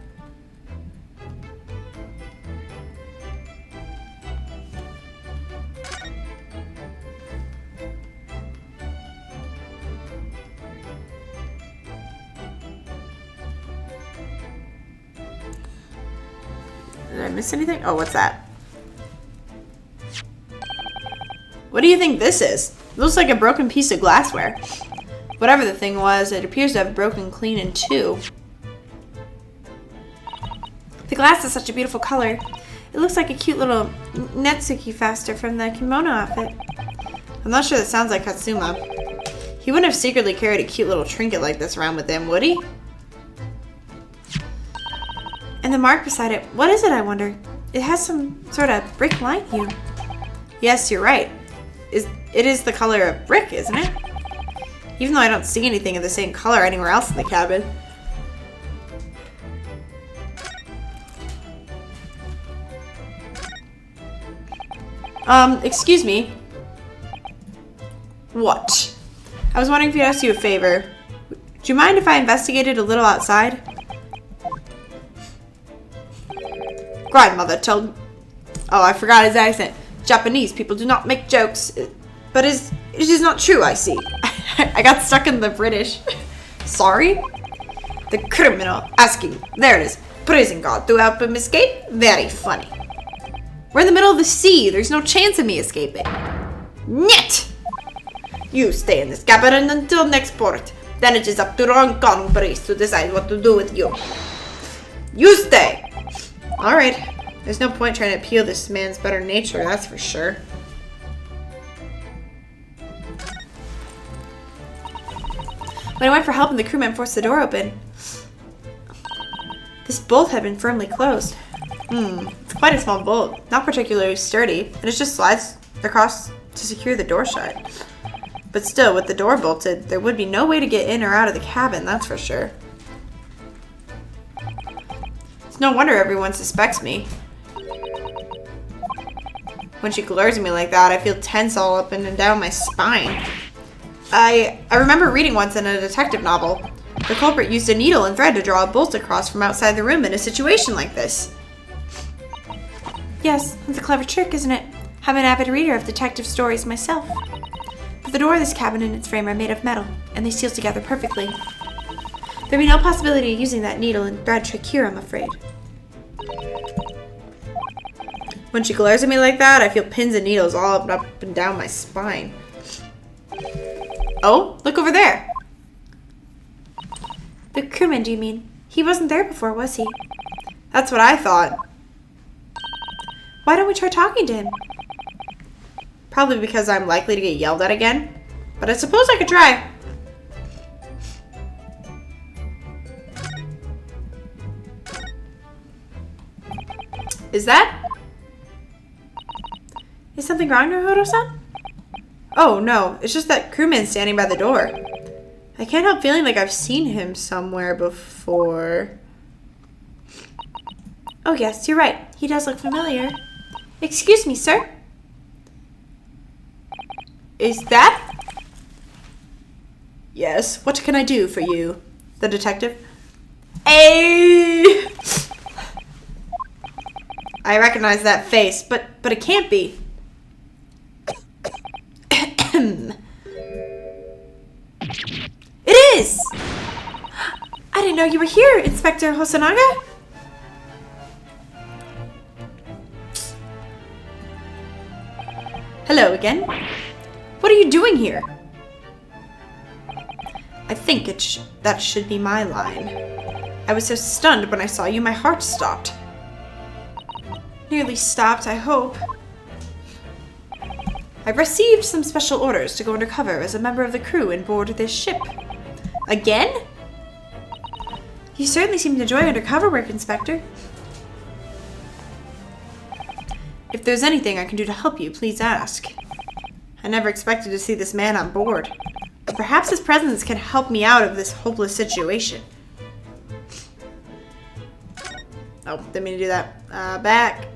Did I miss anything? Oh, what's that? What do you think this is? It looks like a broken piece of glassware. Whatever the thing was, it appears to have broken clean in two. The glass is such a beautiful color. It looks like a cute little Netsuki faster from the kimono outfit. I'm not sure that sounds like Katsuma. He wouldn't have secretly carried a cute little trinket like this around with him, would he? And the mark beside it, what is it, I wonder? It has some sort of brick line hue. Yes, you're right. It is the color of brick, isn't it? Even though I don't see anything of the same color anywhere else in the cabin. Excuse me. What? I was wondering if I could ask you a favor. Do you mind if I investigated a little outside? Grandmother told... Oh, I forgot his accent. Japanese people do not make jokes. But it is not true, I see. I got stuck in the British. Sorry? The criminal asking... There it is. Praising God to help him escape? Very funny. We're in the middle of the sea. There's no chance of me escaping. Nyet! You stay in this cabin until next port. Then it is up to Hong Kong police to decide what to do with you. You stay! Alright. There's no point trying to appeal this man's better nature, that's for sure. When I went for help and the crewman forced the door open, this bolt had been firmly closed. It's quite a small bolt, not particularly sturdy, and it just slides across to secure the door shut. But still, with the door bolted, there would be no way to get in or out of the cabin, that's for sure. It's no wonder everyone suspects me. When she glares at me like that, I feel tense all up and down my spine. I remember reading once in a detective novel. The culprit used a needle and thread to draw a bolt across from outside the room in a situation like this. Yes, it's a clever trick, isn't it? I'm an avid reader of detective stories myself. But the door of this cabin and its frame are made of metal, and they seal together perfectly. There'd be no possibility of using that needle and thread trick here, I'm afraid. When she glares at me like that, I feel pins and needles all up and down my spine. Oh, look over there. The crewman, do you mean? He wasn't there before, was he? That's what I thought. Why don't we try talking to him? Probably because I'm likely to get yelled at again. But I suppose I could try. Is something wrong, Naruto-san? Oh no, it's just that crewman standing by the door. I can't help feeling like I've seen him somewhere before. Oh yes, you're right. He does look familiar. Excuse me, sir. Is that? Yes, what can I do for you? The detective? Hey! I recognize that face, but it can't be. It is! I didn't know you were here, Inspector Hosonaga. Hello again. What are you doing here? I think that should be my line. I was so stunned when I saw you, my heart stopped. Nearly stopped, I hope. I've received some special orders to go undercover as a member of the crew and board this ship. Again? You certainly seem to enjoy undercover work, Inspector. If there's anything I can do to help you, please ask. I never expected to see this man on board. But perhaps his presence can help me out of this hopeless situation. Oh, didn't mean to do that. Back.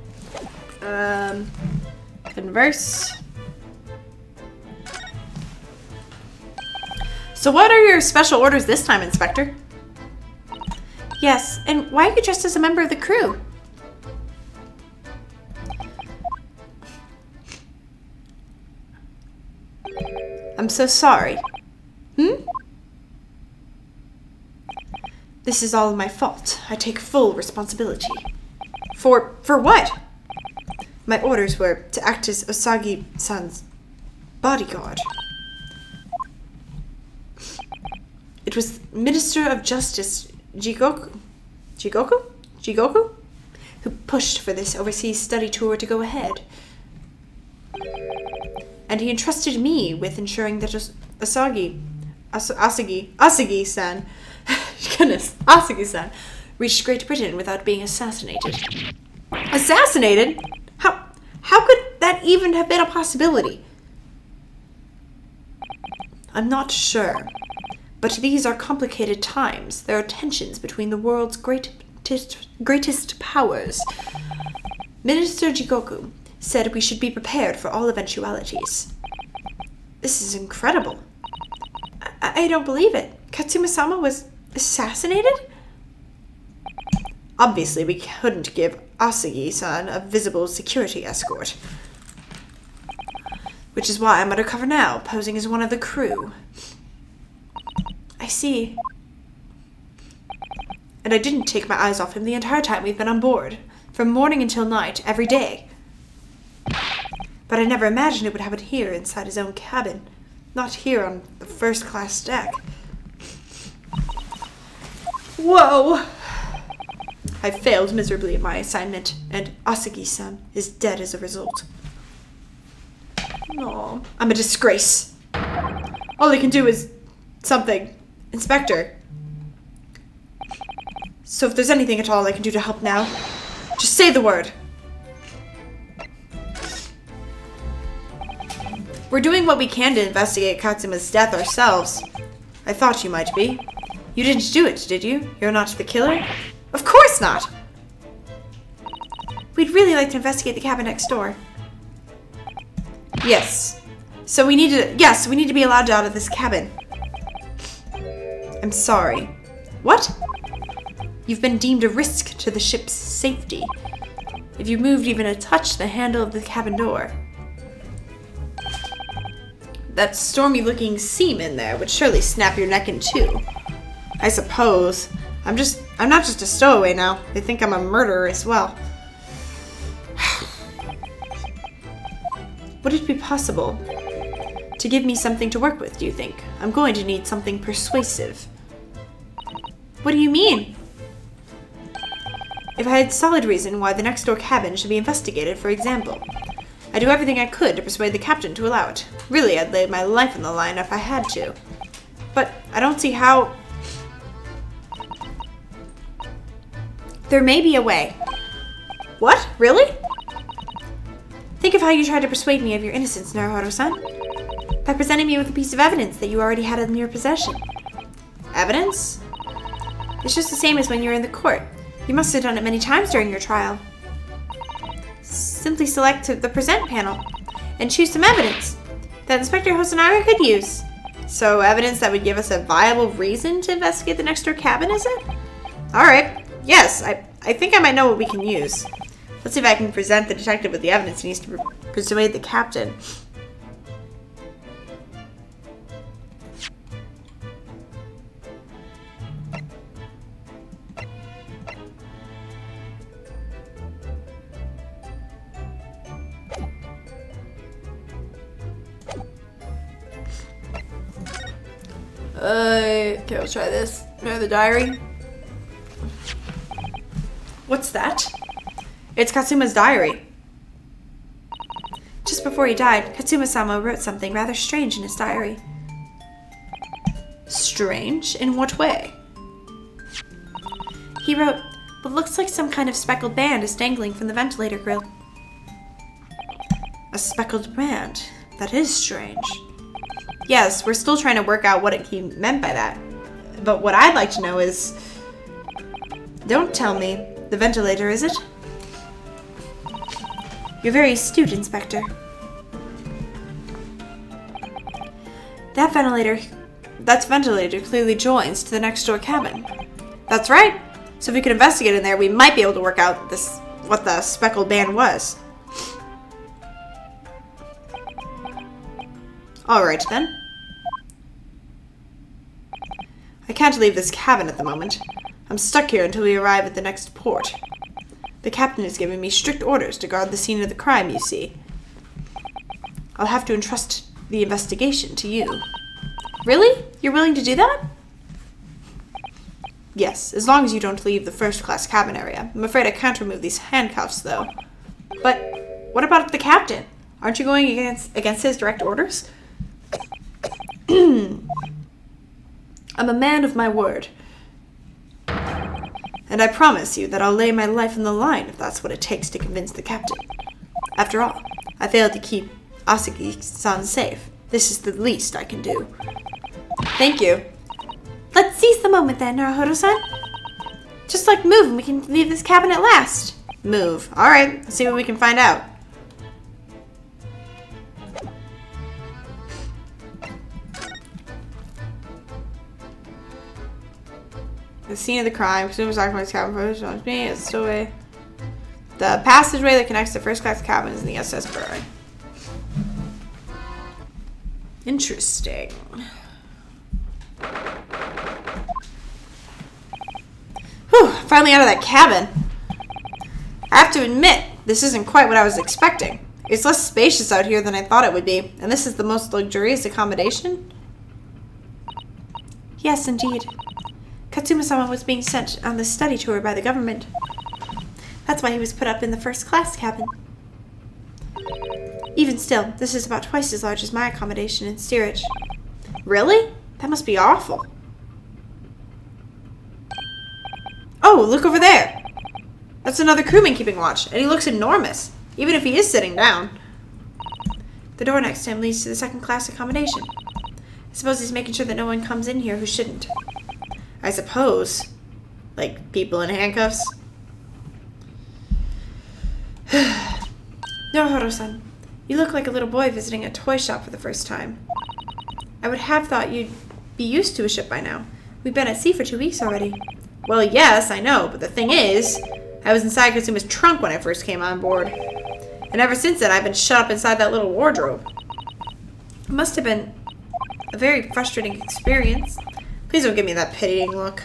Converse. So what are your special orders this time, Inspector? Yes, and why are you dressed as a member of the crew? I'm so sorry. This is all my fault. I take full responsibility. For what? My orders were to act as Osagi-san's bodyguard. It was Minister of Justice Jigoku, who pushed for this overseas study tour to go ahead. And he entrusted me with ensuring that Asagi-san, goodness, Asagi-san, reached Great Britain without being assassinated. Assassinated? How could that even have been a possibility? I'm not sure. But these are complicated times. There are tensions between the world's greatest powers. Minister Jigoku said we should be prepared for all eventualities. This is incredible. I don't believe it. Katsuma-sama was assassinated? Obviously, we couldn't give Asagi-san a visible security escort. Which is why I'm undercover now, posing as one of the crew. I see. And I didn't take my eyes off him the entire time we've been on board. From morning until night, every day. But I never imagined it would happen here inside his own cabin. Not here on the first-class deck. Whoa! I failed miserably at my assignment, and Asagi-san is dead as a result. Aw, I'm a disgrace. All I can do is something. Inspector. So if there's anything at all I can do to help now, just say the word. We're doing what we can to investigate Katsuma's death ourselves. I thought you might be. You didn't do it, did you? You're not the killer? Of course not! We'd really like to investigate the cabin next door. Yes. So we need to be allowed out of this cabin. I'm sorry. What? You've been deemed a risk to the ship's safety. If you moved even a touch the handle of the cabin door. That stormy-looking seaman there would surely snap your neck in two. I suppose. I'm not just a stowaway now. They think I'm a murderer as well. Would it be possible to give me something to work with, do you think? I'm going to need something persuasive. What do you mean? If I had solid reason why the next door cabin should be investigated, for example, I'd do everything I could to persuade the captain to allow it. Really, I'd lay my life on the line if I had to. But I don't see how... There may be a way. What? Really? Think of how you tried to persuade me of your innocence, Naruhodo-san. By presenting me with a piece of evidence that you already had in your possession. Evidence? It's just the same as when you were in the court. You must have done it many times during your trial. Simply select the present panel and choose some evidence that Inspector Hosonaga could use. So evidence that would give us a viable reason to investigate the next door cabin, is it? Alright. Yes, I think I might know what we can use. Let's see if I can present the detective with the evidence he needs to persuade the captain. Okay, let's try this. The diary. What's that? It's Katsuma's diary. Just before he died, Katsuma-sama wrote something rather strange in his diary. Strange? In what way? He wrote, what looks like some kind of speckled band is dangling from the ventilator grill. A speckled band? That is strange. Yes, we're still trying to work out what he meant by that. But what I'd like to know is... Don't tell me. The ventilator, is it? You're very astute, Inspector. That ventilator clearly joins to the next door cabin. That's right. So if we could investigate in there, we might be able to work out what the speckled band was. Alright then. I can't leave this cabin at the moment. I'm stuck here until we arrive at the next port. The captain has given me strict orders to guard the scene of the crime, you see. I'll have to entrust the investigation to you. Really? You're willing to do that? Yes, as long as you don't leave the first-class cabin area. I'm afraid I can't remove these handcuffs, though. But what about the captain? Aren't you going against his direct orders? I'm a man of my word. And I promise you that I'll lay my life on the line if that's what it takes to convince the captain. After all, I failed to keep Asagi-san safe. This is the least I can do. Thank you. Let's seize the moment then, Naruhodo-san. Just like move and we can leave this cabin at last. Move. Alright, let's see what we can find out. The scene of the crime. Consumer's occupies cabin photos. Me. It's still away. The passageway that connects the first-class cabin is in the SS Burry. Interesting. Whew, finally out of that cabin. I have to admit, this isn't quite what I was expecting. It's less spacious out here than I thought it would be, and this is the most luxurious accommodation? Yes, indeed. Katsuma-sama was being sent on this study tour by the government. That's why he was put up in the first-class cabin. Even still, this is about twice as large as my accommodation in steerage. Really? That must be awful. Oh, look over there. That's another crewman keeping watch, and he looks enormous, even if he is sitting down. The door next to him leads to the second-class accommodation. I suppose he's making sure that no one comes in here who shouldn't. I suppose. Like, people in handcuffs. Nanowrimo-san, you look like a little boy visiting a toy shop for the first time. I would have thought you'd be used to a ship by now. We've been at sea for 2 weeks already. Well, yes, I know, but the thing is, I was inside Katsuma's trunk when I first came on board. And ever since then, I've been shut up inside that little wardrobe. It must have been a very frustrating experience. Please don't give me that pitying look.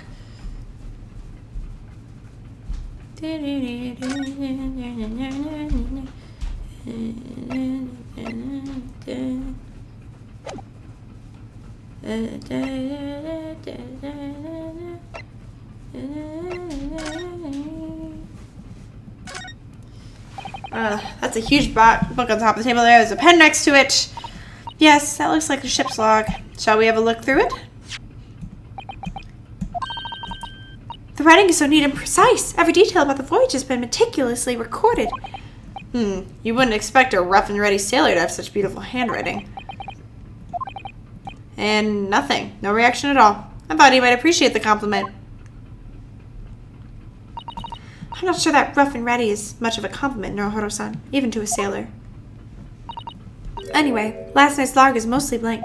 That's a huge book on top of the table there. There's a pen next to it. Yes, that looks like the ship's log. Shall we have a look through it? The writing is so neat and precise. Every detail about the voyage has been meticulously recorded. You wouldn't expect a rough and ready sailor to have such beautiful handwriting. And nothing. No reaction at all. I thought he might appreciate the compliment. I'm not sure that rough and ready is much of a compliment, Nanowrimo-san, even to a sailor. Anyway, last night's log is mostly blank.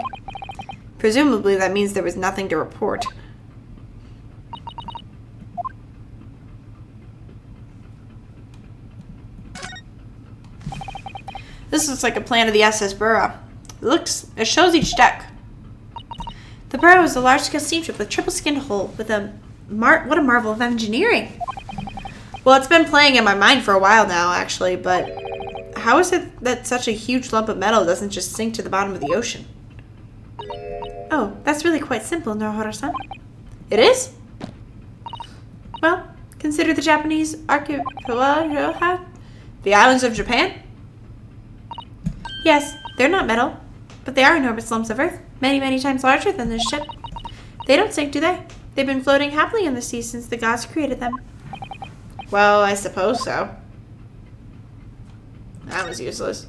Presumably that means there was nothing to report. This looks like a plan of the SS Burrow. It shows each deck. The Burrow is a large-scale steamship with triple-skinned hull with what a marvel of engineering. Well, it's been playing in my mind for a while now, actually, but how is it that such a huge lump of metal doesn't just sink to the bottom of the ocean? Oh, that's really quite simple, Nanowrimo-san. It is? Well, consider the Japanese archipelago, the islands of Japan. Yes, they're not metal, but they are enormous lumps of earth, many, many times larger than this ship. They don't sink, do they? They've been floating happily in the sea since the gods created them. Well, I suppose so. That was useless.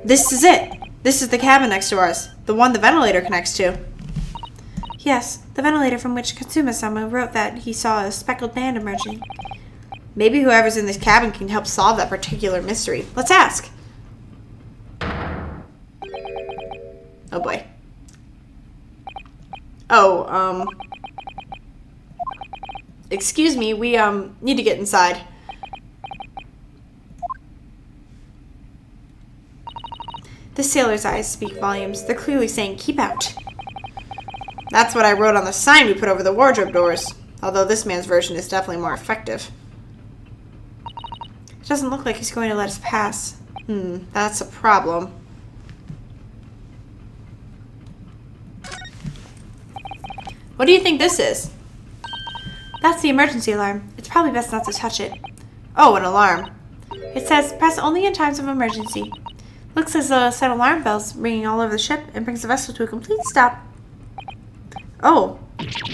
This is it. This is the cabin next to ours. The one the ventilator connects to. Yes, the ventilator from which Katsuma-sama wrote that he saw a speckled band emerging. Maybe whoever's in this cabin can help solve that particular mystery. Let's ask. Oh boy. Oh, excuse me, we, need to get inside. The sailor's eyes speak volumes. They're clearly saying, keep out. That's what I wrote on the sign we put over the wardrobe doors. Although this man's version is definitely more effective. It doesn't look like he's going to let us pass. That's a problem. What do you think this is? That's the emergency alarm. It's probably best not to touch it. Oh, an alarm. It says, press only in times of emergency. Looks as though a set of alarm bells ringing all over the ship and brings the vessel to a complete stop. Oh,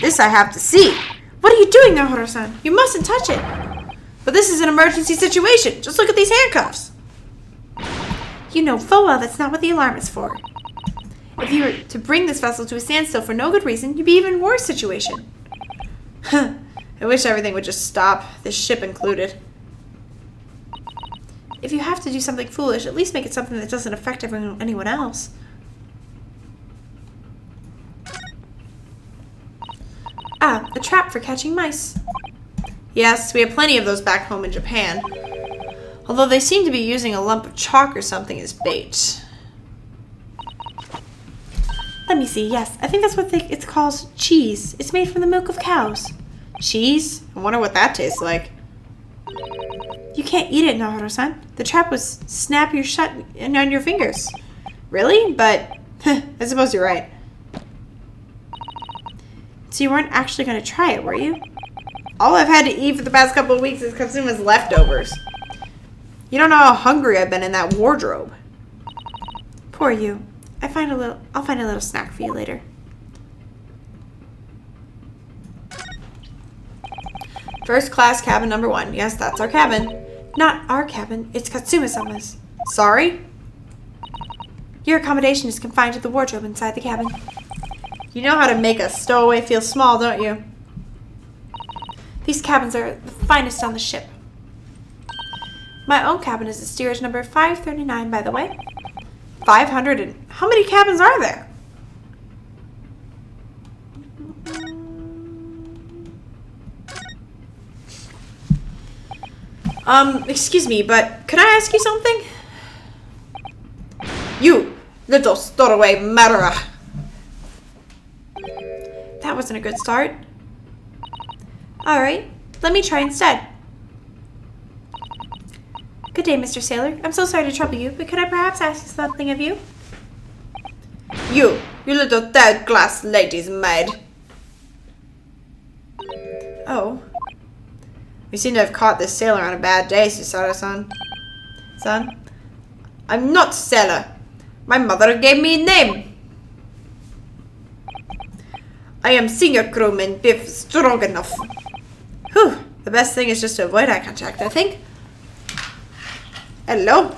this I have to see. What are you doing, Nanowrimo-san? You mustn't touch it. But this is an emergency situation. Just look at these handcuffs. You know full well that's not what the alarm is for. If you were to bring this vessel to a standstill for no good reason, you'd be even worse situation. I wish everything would just stop, this ship included. If you have to do something foolish, at least make it something that doesn't affect anyone else. Ah, a trap for catching mice. Yes, we have plenty of those back home in Japan. Although they seem to be using a lump of chalk or something as bait. Let me see, yes. I think that's what it's called, cheese. It's made from the milk of cows. Cheese? I wonder what that tastes like. You can't eat it, Nanowrimo-san. The trap was snap you shut on your fingers. Really? But, I suppose you're right. So you weren't actually going to try it, were you? All I've had to eat for the past couple of weeks is Katsuma's leftovers. You don't know how hungry I've been in that wardrobe. Poor you. I'll find a little snack for you later. First class cabin number 1. Yes, that's our cabin. Not our cabin. It's Katsuma-sama's. Sorry? Your accommodation is confined to the wardrobe inside the cabin. You know how to make a stowaway feel small, don't you? These cabins are the finest on the ship. My own cabin is the steerage number 539, by the way. 500 and... How many cabins are there? Excuse me, but could I ask you something? You little stowaway murderer. That wasn't a good start. Alright, let me try instead. Good day, Mr. Sailor. I'm so sorry to trouble you, but could I perhaps ask something of you? You little third-class lady's maid. Oh. We seem to have caught this sailor on a bad day, Susato-san. Son? I'm not sailor. My mother gave me a name. I am senior crewman Biff Stroganoff. Whew. The best thing is just to avoid eye contact, I think. Hello?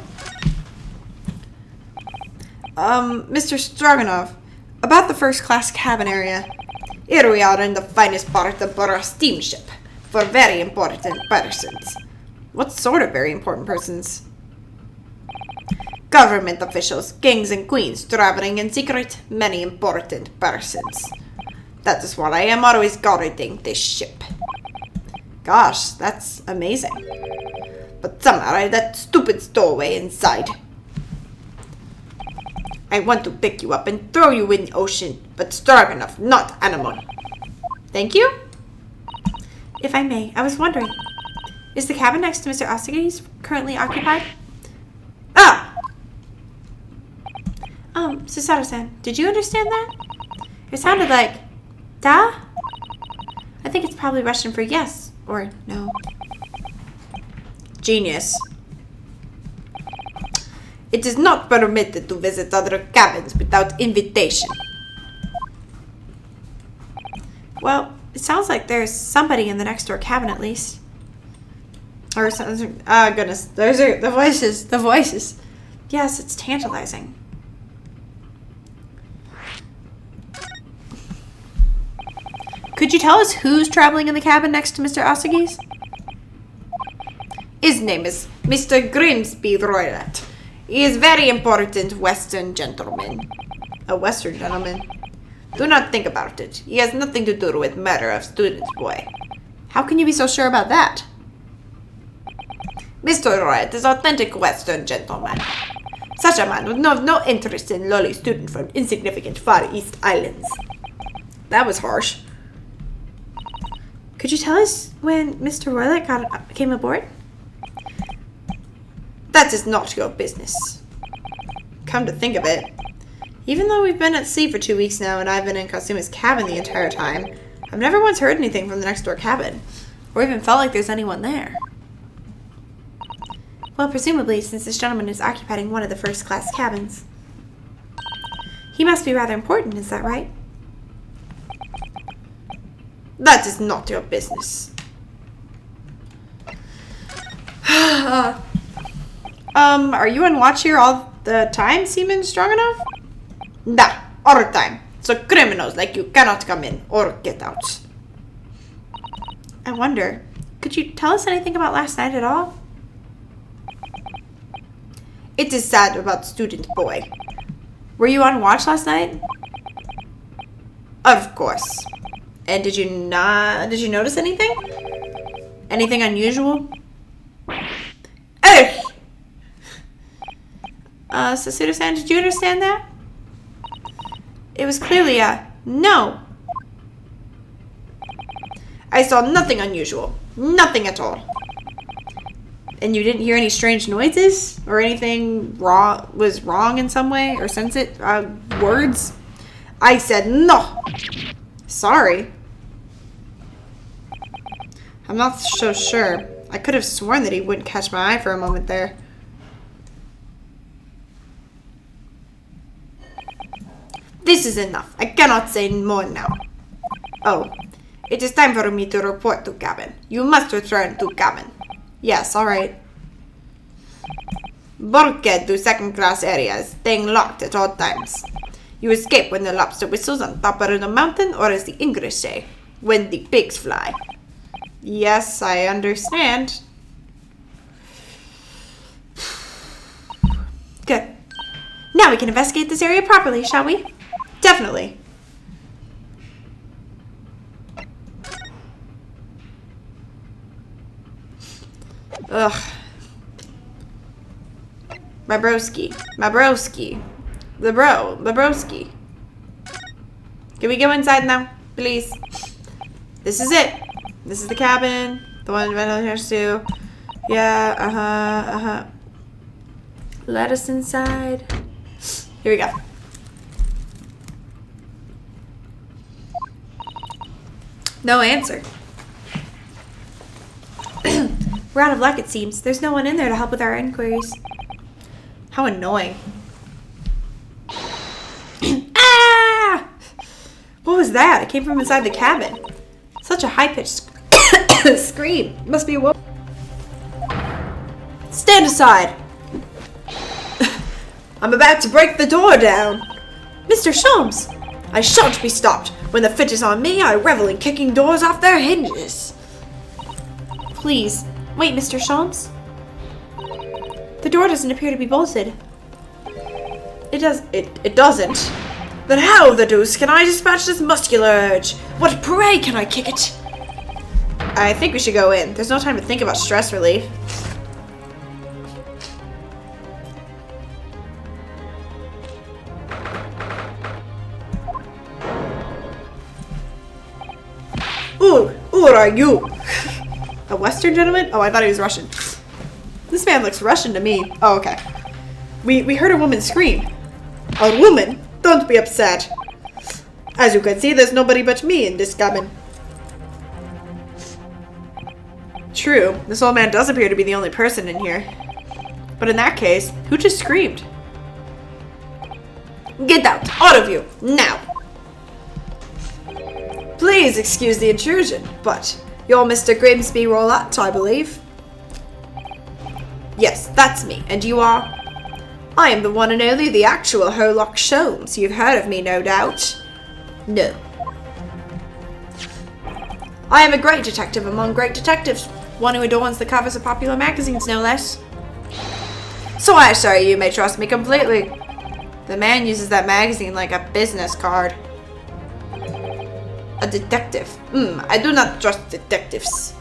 Mr. Stroganoff, about the first class cabin area. Here we are in the finest part of our steamship for very important persons. What sort of very important persons? Government officials, kings and queens traveling in secret, many important persons. That is why I am always guarding this ship. Gosh, that's amazing. But somehow that stupid stowaway inside. I want to pick you up and throw you in the ocean, but strong enough, not animal. Thank you. If I may, I was wondering, is the cabin next to Mr. Asagi's currently occupied? Ah! Susato-san, did you understand that? It sounded like, da? I think it's probably Russian for yes or no. Genius. It is not permitted to visit other cabins without invitation. Well, it sounds like there's somebody in the next door cabin at least. Or something. Ah, goodness. Those are the voices. The voices. Yes, it's tantalizing. Could you tell us who's traveling in the cabin next to Mr. Asagi's? His name is Mr. Grimsby Roylett. He is very important Western gentleman. A Western gentleman? Do not think about it. He has nothing to do with murder of students, boy. How can you be so sure about that? Mr. Roylett is authentic Western gentleman. Such a man would have no interest in lowly student from insignificant Far East Islands. That was harsh. Could you tell us when Mr. Roylett came aboard? That is not your business. Come to think of it, even though we've been at sea for 2 weeks now and I've been in Katsuma's cabin the entire time, I've never once heard anything from the next door cabin, or even felt like there's anyone there. Well, presumably, since this gentleman is occupying one of the first class cabins. He must be rather important, is that right? That is not your business. Are you on watch here all the time, Seaman Stroganoff? Nah, all the time. So criminals like you cannot come in or get out. I wonder, could you tell us anything about last night at all? It is sad about student boy. Were you on watch last night? Of course. And did you notice anything? Anything unusual? Ugh! Sasuda-san, did you understand that? It was clearly a no. I saw nothing unusual. Nothing at all. And you didn't hear any strange noises? Or anything was wrong in some way? Or sense it? Words? I said no. Sorry. I'm not so sure. I could have sworn that he wouldn't catch my eye for a moment there. This is enough. I cannot say more now. Oh, It is time for me to report to cabin. You must return to cabin. Yes, alright. Bulkhead to second-class areas, staying locked at all times. You escape when the lobster whistles on top of the mountain, or as the English say, when the pigs fly. Yes, I understand. Good. Now we can investigate this area properly, shall we? Definitely. Ugh. My broski. The broski. Can we go inside now, please? This is it. This is the cabin. The one in here too. Yeah, Let us inside. Here we go. No answer. We're out of luck, it seems. There's no one in there to help with our inquiries. How annoying. Ah! What was that? It came from inside the cabin. Such a high-pitched scream. Must be a woman. Stand aside. I'm about to break the door down. Mr. Sholmes, I shan't be stopped. When the fit is on me, I revel in kicking doors off their hinges. Please, wait, Mr. Sholmes. The door doesn't appear to be bolted. It doesn't. Then how the deuce can I dispatch this muscular urge? What prey can I kick it? I think we should go in. There's no time to think about stress relief. Who are you? A Western gentleman? Oh, I thought he was Russian. This man looks Russian to me. Oh, okay. We heard a woman scream. A woman? Don't be upset. As you can see, there's nobody but me in this cabin. True, this old man does appear to be the only person in here. But in that case, who just screamed? Get out! All of you! Now! Please excuse the intrusion, but you're Mr. Grimsby Roulette, I believe. Yes, that's me. And you are? I am the one and only, the actual HERLOCK Sholmes. You've heard of me, no doubt. No. I am a great detective among great detectives. One who adorns the covers of popular magazines, no less. So I assure you may trust me completely. The man uses that magazine like a business card. A detective. I do not trust detectives.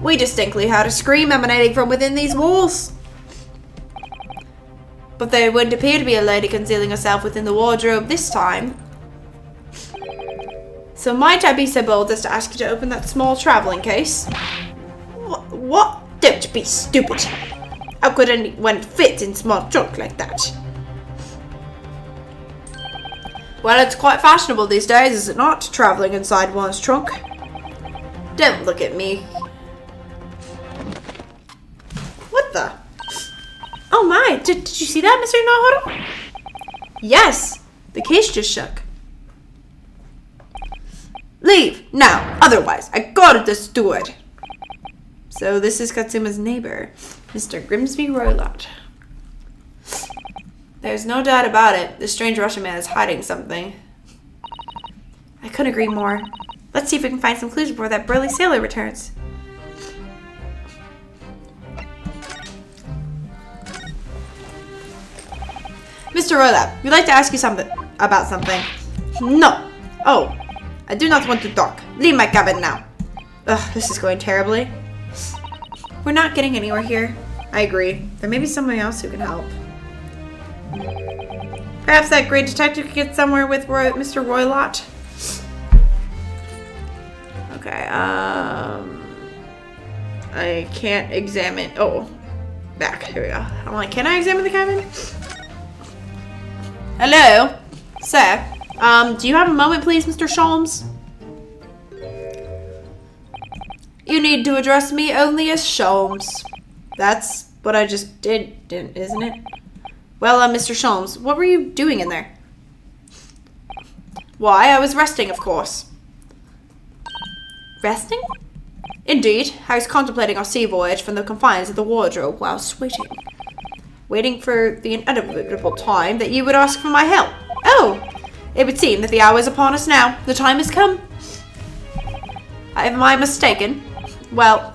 We distinctly heard a scream emanating from within these walls. But there wouldn't appear to be a lady concealing herself within the wardrobe this time. So might I be so bold as to ask you to open that small traveling case? What? Don't be stupid. How could anyone fit in small trunk like that? Well, it's quite fashionable these days, is it not? Traveling inside one's trunk. Don't look at me. What the? Oh my, did you see that, Mr. Naharu? Yes, the case just shook. Leave, now, otherwise, I got the steward. So this is Katsuma's neighbor, Mr. Grimsby Roulette. There's no doubt about it, this strange Russian man is hiding something. I couldn't agree more. Let's see if we can find some clues before that burly sailor returns. Mr. Roulette, we'd like to ask you something about something. No. Oh, I do not want to talk. Leave my cabin now. Ugh, this is going terribly. We're not getting anywhere here. I agree. There may be someone else who can help. Perhaps that great detective could get somewhere with Mr. Roulette. Okay, I can't examine. Oh, back. Here we go. I'm like, can I examine the cabin? Hello, sir. Do you have a moment, please, Mr. Sholmes? You need to address me only as Sholmes. That's what I just did, isn't it? Well, Mr. Sholmes, what were you doing in there? Why, I was resting, of course. resting? Indeed, I was contemplating our sea voyage from the confines of the wardrobe whilst waiting for the inevitable time that you would ask for my help. Oh, it would seem that the hour is upon us now. The time has come. Am I mistaken? Well,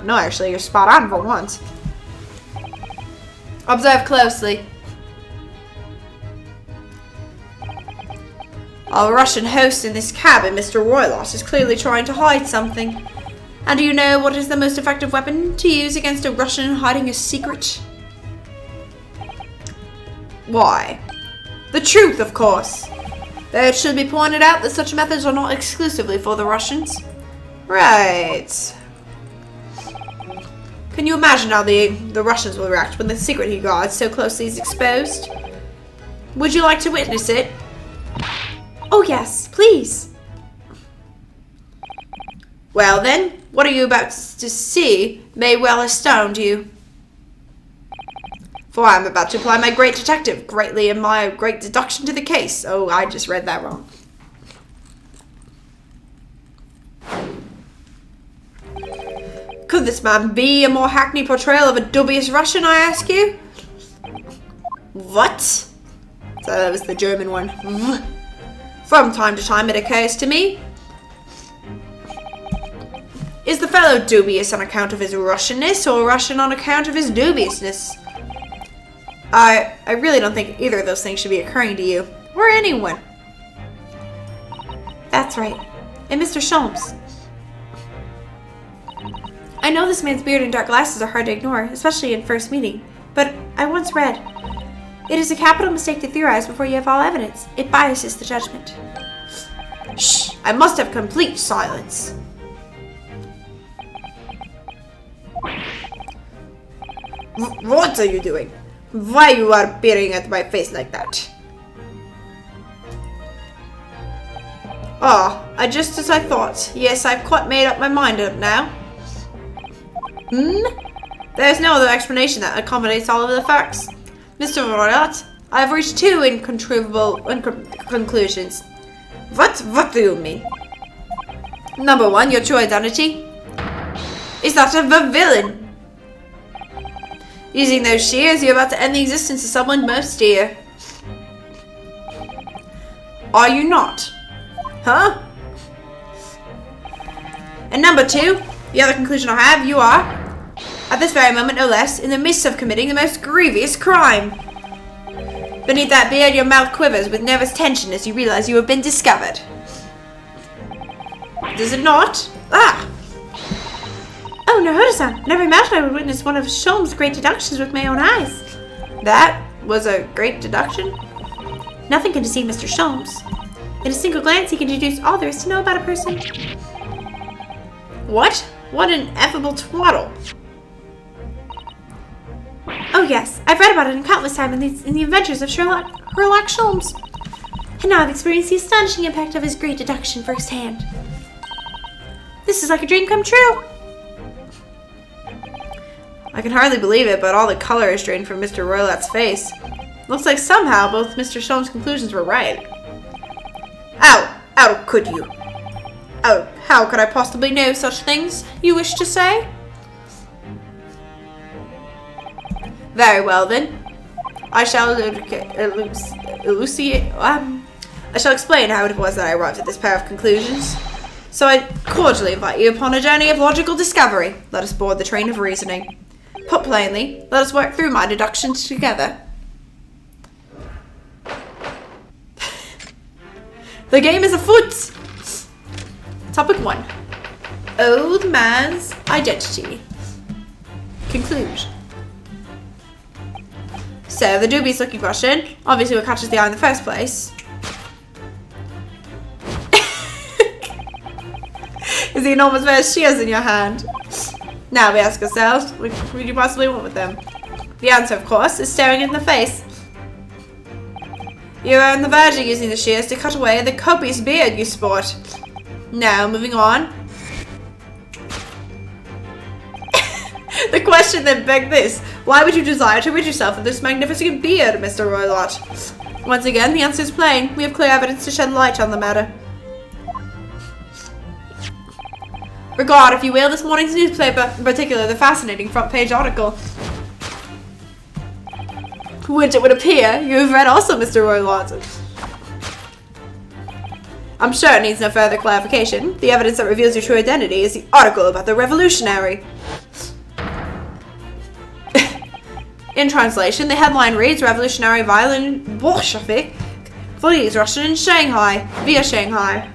no, actually, you're spot on for once. Observe closely. Our Russian host in this cabin, Mr. Roylott, is clearly trying to hide something. And do you know what is the most effective weapon to use against a Russian hiding a secret? Why? The truth, of course. Though it should be pointed out that such methods are not exclusively for the Russians. Right. Can you imagine how the Russians will react when the secret he guards so closely is exposed? Would you like to witness it? Oh yes, please. Well then, what are you about to see may well astound you. For I am about to apply my great detective greatly in my great deduction to the case. Oh, I just read that wrong. Could this man be a more hackneyed portrayal of a dubious Russian, I ask you? What? So that was the German one. From time to time it occurs to me. Is the fellow dubious on account of his Russianness or Russian on account of his dubiousness? I really don't think either of those things should be occurring to you. Or anyone. That's right. And Mr. Sholmes. I know this man's beard and dark glasses are hard to ignore, especially in first meeting. But I once read, it is a capital mistake to theorize before you have all evidence. It biases the judgment. Shh! I must have complete silence. What are you doing? Why you are peering at my face like that? Ah, just as I thought. Yes, I've quite made up my mind up now. There's no other explanation that accommodates all of the facts. Mr. Roylott, I have reached two incontrovertible conclusions. What do you mean? Number one, your true identity is that of a villain. Using those shears, you're about to end the existence of someone most dear. Are you not? Huh? And number two, the other conclusion I have, you are, at this very moment no less, in the midst of committing the most grievous crime. Beneath that beard, your mouth quivers with nervous tension as you realize you have been discovered. Does it not? Ah! Oh, no, Hoda-san. Never imagined I would witness one of Sholmes' great deductions with my own eyes. That was a great deduction? Nothing can deceive Mr. Sholmes. In a single glance, he can deduce all there is to know about a person. What? What an ineffable twaddle. Oh yes, I've read about it countless times in the adventures of HERLOCK Sholmes. And now I've experienced the astonishing impact of his great deduction firsthand. This is like a dream come true. I can hardly believe it, but all the color is drained from Mr. Roylott's face. Looks like somehow both Mr. Sholmes' conclusions were right. How could you? Oh, how could I possibly know such things, you wish to say? Very well then. I shall explain how it was that I arrived at this pair of conclusions. So I cordially invite you upon a journey of logical discovery. Let us board the train of reasoning. Put plainly, let us work through my deductions together. The game is afoot! Topic 1. Old man's identity. Conclusion. So, the dubious looking Russian, obviously what catches the eye in the first place, is the enormous pair of shears in your hand. Now we ask ourselves, what could you possibly want with them? The answer, of course, is staring in the face. You are on the verge of using the shears to cut away the copious beard you sport. Now, moving on. The question then begged this. Why would you desire to rid yourself of this magnificent beard, Mr. Roylott? Once again, the answer is plain. We have clear evidence to shed light on the matter. Regard, if you will, this morning's newspaper, in particular the fascinating front page article. Which it would appear you have read also, Mr. Roy Watson. I'm sure it needs no further clarification. The evidence that reveals your true identity is the article about the revolutionary. In translation, the headline reads, Revolutionary Violent Bolshevik flees Russian in Shanghai, via Shanghai.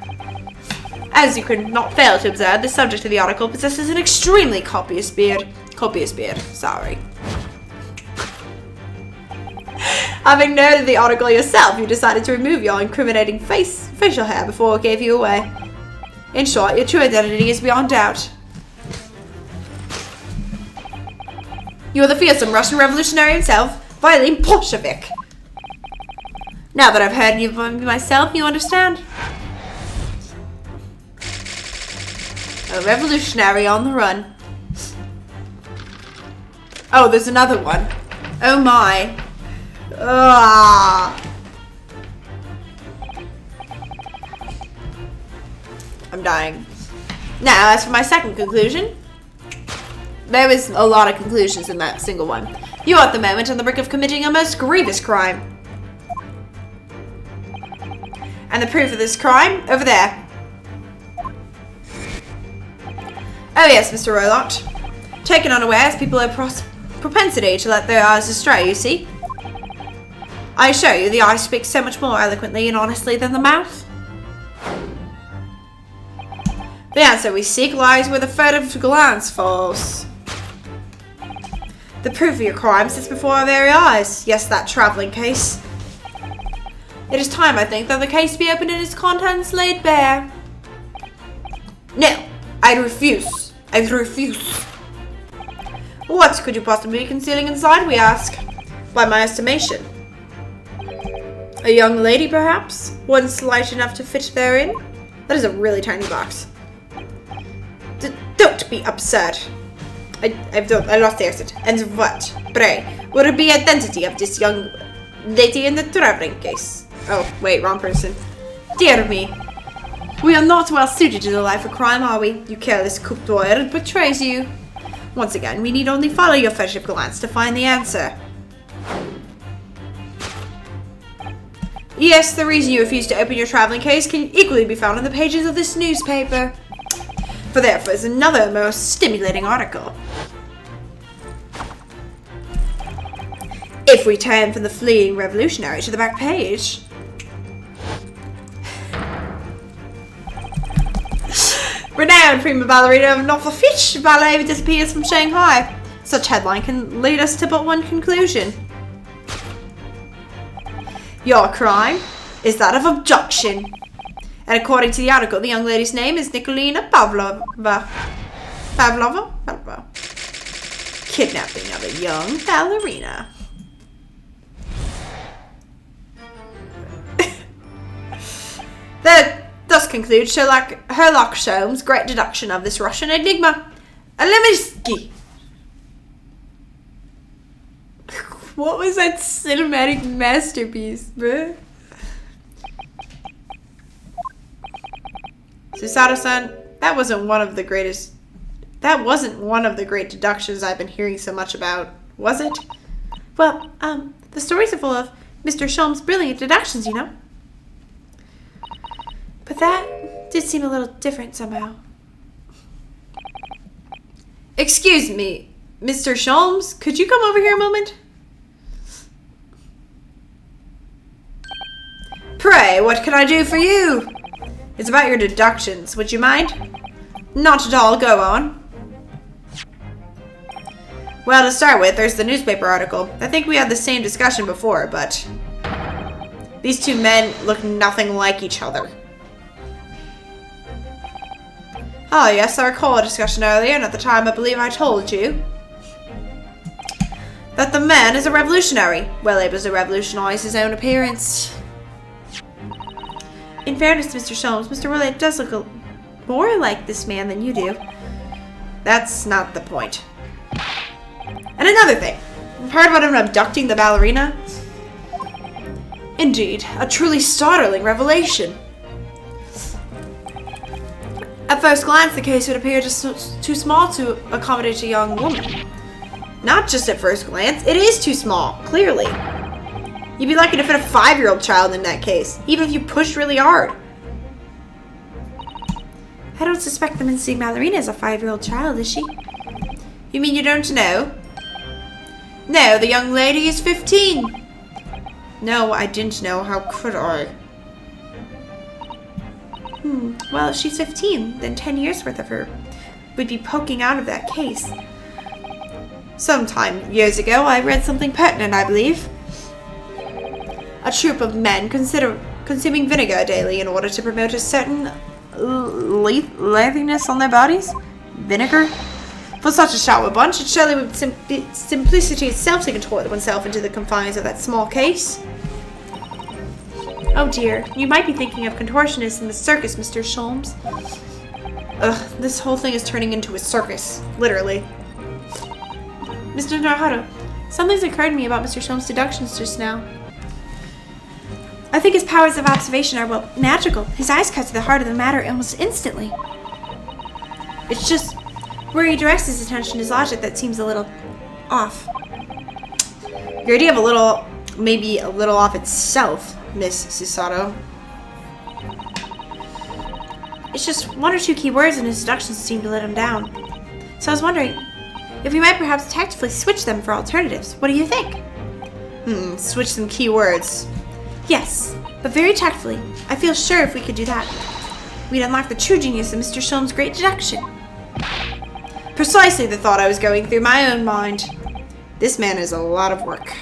As you could not fail to observe, the subject of the article possesses an extremely copious beard. Sorry. Having noted the article yourself, you decided to remove your incriminating facial hair before it gave you away. In short, your true identity is beyond doubt. You are the fearsome Russian revolutionary himself, Violin Bolshevik. Now that I've heard you myself, you understand? A revolutionary on the run. Oh, there's another one. Oh my. I'm dying. Now, as for my second conclusion, there was a lot of conclusions in that single one. You are at the moment on the brink of committing a most grievous crime. And the proof of this crime, over there. Oh yes, Mr. Roloct. Taken unawares, people have propensity to let their eyes astray, you see. I assure you, the eye speaks so much more eloquently and honestly than the mouth. The answer we seek lies where the furtive glance falls. The proof of your crime sits before our very eyes. Yes, that traveling case. It is time, I think, that the case be opened and its contents laid bare. No, I refuse. I refuse. What could you possibly be concealing inside, we ask? By my estimation. A young lady, perhaps? One slight enough to fit therein? That is a really tiny box. Don't be absurd. I lost the accent. And what, pray, would it be identity of this young lady in the traveling case? Oh, wait, wrong person. Dear me. We are not well suited to the life of crime, are we? You careless cook it betrays you. Once again, we need only follow your furtive glance to find the answer. Yes, the reason you refuse to open your traveling case can equally be found in the pages of this newspaper. For therefore is another most stimulating article. If we turn from the fleeing revolutionary to the back page. Renowned prima ballerina of Norfolk Ballet disappears from Shanghai. Such headline can lead us to but one conclusion. Your crime is that of abduction. And according to the article, the young lady's name is Nikolina Pavlova. Pavlova? Kidnapping of a young ballerina. That thus concludes HERLOCK Sholmes' great deduction of this Russian enigma. Aleminsky. What was that cinematic masterpiece, bruh? Susato-san, that wasn't one of the great deductions I've been hearing so much about, was it? Well, the stories are full of Mr. Sholmes' brilliant deductions, you know. But that did seem a little different somehow. Excuse me, Mr. Sholmes, could you come over here a moment? Pray, what can I do for you? It's about your deductions. Would you mind? Not at all. Go on. Well, to start with, there's the newspaper article. I think we had the same discussion before, but these two men look nothing like each other. Oh, yes, I recall a discussion earlier, and at the time I believe I told you that the man is a revolutionary, well able to revolutionize his own appearance. In fairness to Mr. Sholmes, Mr. Willett does look more like this man than you do. That's not the point. And another thing. You've heard about him abducting the ballerina? Indeed, a truly startling revelation. At At first glance, the case would appear just too small to accommodate a young woman. Not just at first glance, it is too small, clearly. You'd be lucky to fit a 5-year-old child in that case, even if you pushed really hard. I don't suspect the mincing ballerina is a 5-year-old child, is she? You mean you don't know? No, the young lady is 15. No, I didn't know. How could I? Well, if she's 15, then 10 years worth of her would be poking out of that case. Sometime years ago, I read something pertinent, I believe. A troop of men consuming vinegar daily in order to promote a certain laziness on their bodies? Vinegar? For such a shallow bunch, it surely would be simplicity itself to contort oneself into the confines of that small case. Oh dear, you might be thinking of contortionists in the circus, Mr. Sholmes. Ugh, this whole thing is turning into a circus, literally. Mr. Naruto, something's occurred to me about Mr. Sholmes' deductions just now. I think his powers of observation are, well, magical. His eyes cut to the heart of the matter almost instantly. It's just where he directs his attention, his logic, that seems a little off. Your idea of a little, maybe a little off itself, Miss Susato. It's just one or two key words in his deductions seem to let him down. So I was wondering if we might perhaps tactfully switch them for alternatives. What do you think? Switch some key words. Yes, but very tactfully. I feel sure if we could do that, we'd unlock the true genius of Mr. Sholmes' great deduction. Precisely the thought I was going through my own mind. This man is a lot of work.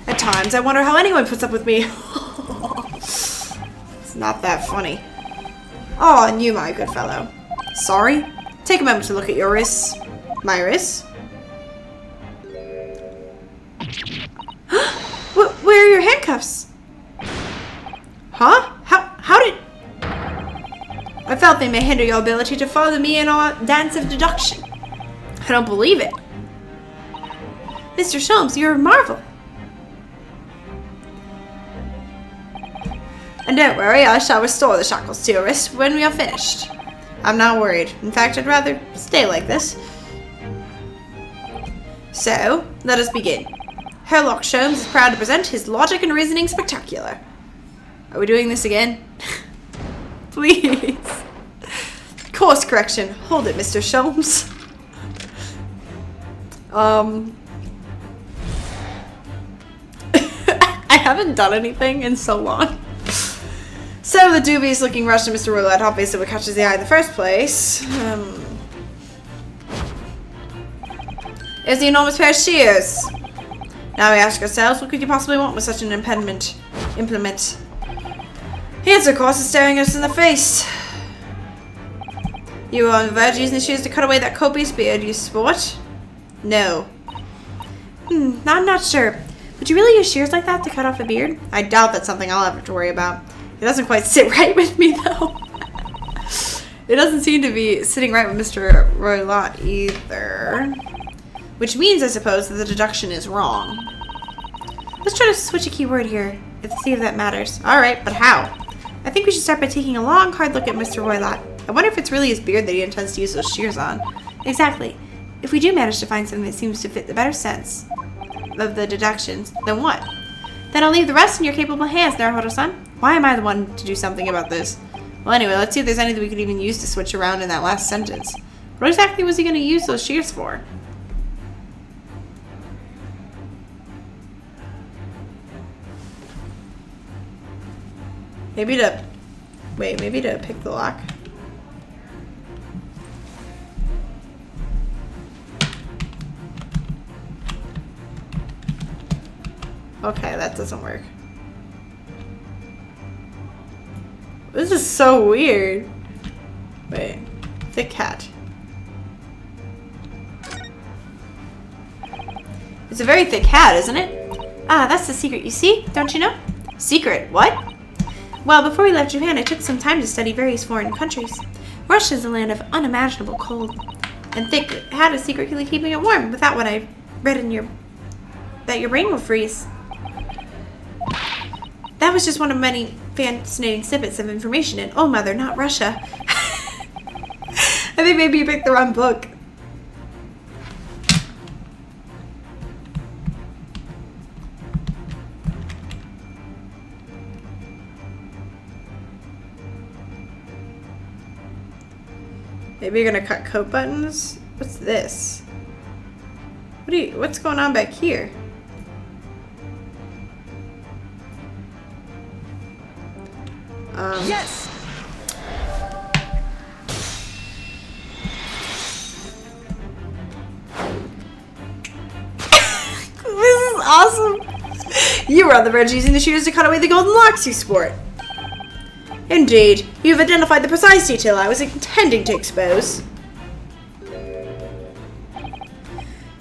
At times, I wonder how anyone puts up with me. It's not that funny. Oh, and you, my good fellow. Sorry? Take a moment to look at your wrists. My wrists? Where are your handcuffs? Huh? How did... I felt they may hinder your ability to follow me in our dance of deduction. I don't believe it. Mr. Sholmes, you're a marvel. And don't worry, I shall restore the shackles to your wrists when we are finished. I'm not worried. In fact, I'd rather stay like this. So, let us begin. HERLOCK Sholmes is proud to present his logic and reasoning spectacular. Are we doing this again? Please. Course correction. Hold it, Mr. Sholmes. I haven't done anything in so long. So the dubious looking Russian Mr. Roulette obviously what catches the eye in the first place. Is the enormous pair of shears. Now we ask ourselves, what could you possibly want with such an implement? The answer, of course, is staring us in the face. You are on the verge of using the shears to cut away that copious beard, you sport? No. I'm not sure. Would you really use shears like that to cut off a beard? I doubt that's something I'll have to worry about. It doesn't quite sit right with me, though. It doesn't seem to be sitting right with Mr. Roulette either. Which means, I suppose, that the deduction is wrong. Let's try to switch a keyword here, to see if that matters. Alright, but how? I think we should start by taking a long, hard look at Mr. Roulette. I wonder if it's really his beard that he intends to use those shears on. Exactly. If we do manage to find something that seems to fit the better sense of the deductions, then what? Then I'll leave the rest in your capable hands, Naruto-san. Why am I the one to do something about this? Well, anyway, let's see if there's anything we could even use to switch around in that last sentence. What exactly was he going to use those shears for? Maybe to... Wait, maybe to pick the lock? Okay, that doesn't work. This is so weird. Wait. Thick hat. It's a very thick hat, isn't it? Ah, that's the secret, you see? Don't you know? Secret? What? Well, before we left Japan, I took some time to study various foreign countries. Russia is a land of unimaginable cold. And thick hat is secretly keeping it warm. Without what I read in that your brain will freeze. That was just one of many fascinating snippets of information in Oh Mother, Not Russia. I think maybe you picked the wrong book. Maybe you're gonna cut coat buttons? What's this? What's going on back here? Yes! This is awesome! You were on the verge using the shears to cut away the golden locks you sport. Indeed, you've identified the precise detail I was intending to expose.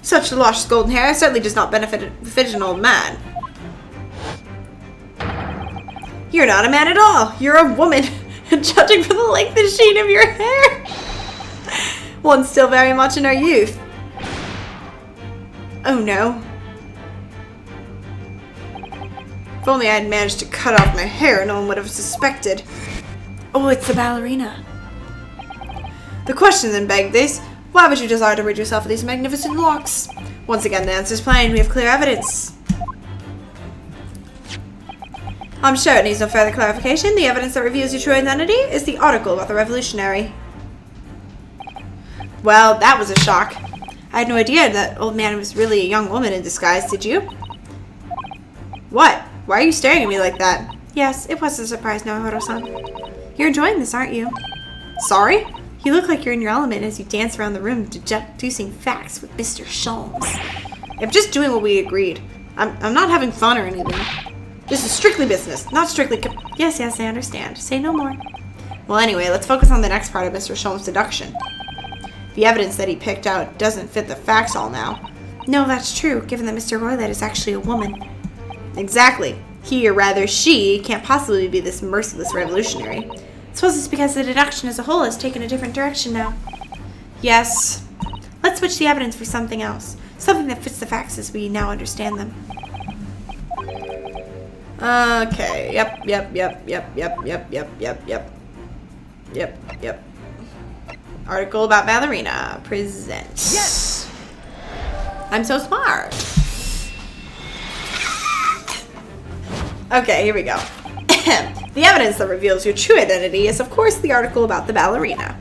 Such luscious golden hair certainly does not benefit an old man. You're not a man at all. You're a woman, judging from the length and sheen of your hair. One still very much in her youth. Oh no. If only I had managed to cut off my hair, no one would have suspected. Oh, it's the ballerina. The question then begged this: why would you desire to rid yourself of these magnificent locks? Once again, the answer is plain. We have clear evidence. I'm sure it needs no further clarification. The evidence that reveals your true identity is the article about the revolutionary. Well, that was a shock. I had no idea that old man was really a young woman in disguise, did you? What? Why are you staring at me like that? Yes, it was a surprise, Nanowrimo-san. You're enjoying this, aren't you? Sorry? You look like you're in your element as you dance around the room deducing facts with Mr. Sholmes. I'm just doing what we agreed. I'm not having fun or anything. This is strictly business, not strictly Yes, I understand. Say no more. Well, anyway, let's focus on the next part of Mr. Sholmes' deduction. The evidence that he picked out doesn't fit the facts all now. No, that's true, given that Mr. Roylett is actually a woman. Exactly. He, or rather she, can't possibly be this merciless revolutionary. I suppose it's because the deduction as a whole has taken a different direction now. Yes. Let's switch the evidence for something else. Something that fits the facts as we now understand them. Okay. Yep. Article about ballerina. Presents. Yes! I'm so smart. Okay, here we go. The evidence that reveals your true identity is, of course, the article about the ballerina.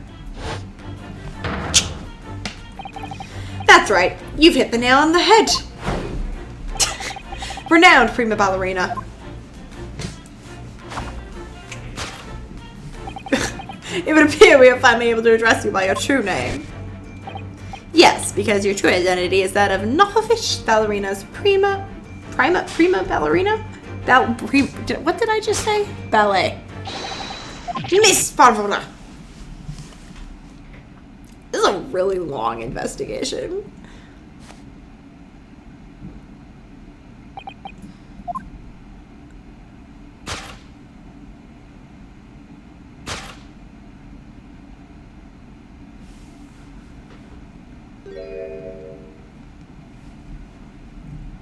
That's right. You've hit the nail on the head. Renowned prima ballerina. It would appear we are finally able to address you by your true name. Yes, because your true identity is that of Novish Ballerina's prima ballerina? What did I just say? Ballet. Miss Parvola. This is a really long investigation.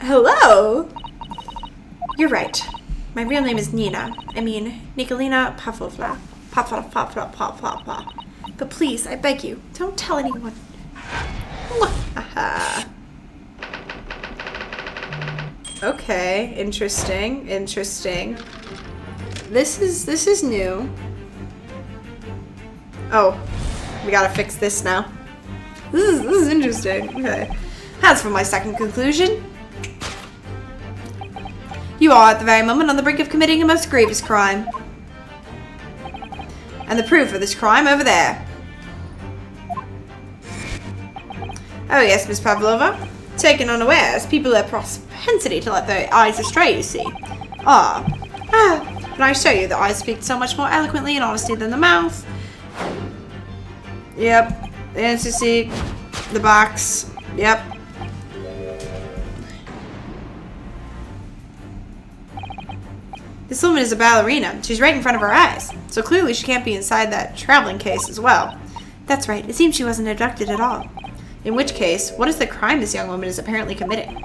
Hello? You're right. My real name is Nina. I mean, Nikolina Pavlovna. But please, I beg you, don't tell anyone. Okay, interesting. This is new. Oh, we gotta fix this now. This is interesting. Okay. As for my second conclusion, you are at the very moment on the brink of committing a most grievous crime. And the proof of this crime over there. Oh yes, Miss Pavlova. Taken unawares, people have propensity to let their eyes astray, you see. But I assure you the eyes speak so much more eloquently and honestly than the mouth. Yep. The answer seek. The box. Yep. This woman is a ballerina. She's right in front of our eyes. So clearly she can't be inside that traveling case as well. That's right. It seems she wasn't abducted at all. In which case, what is the crime this young woman is apparently committing?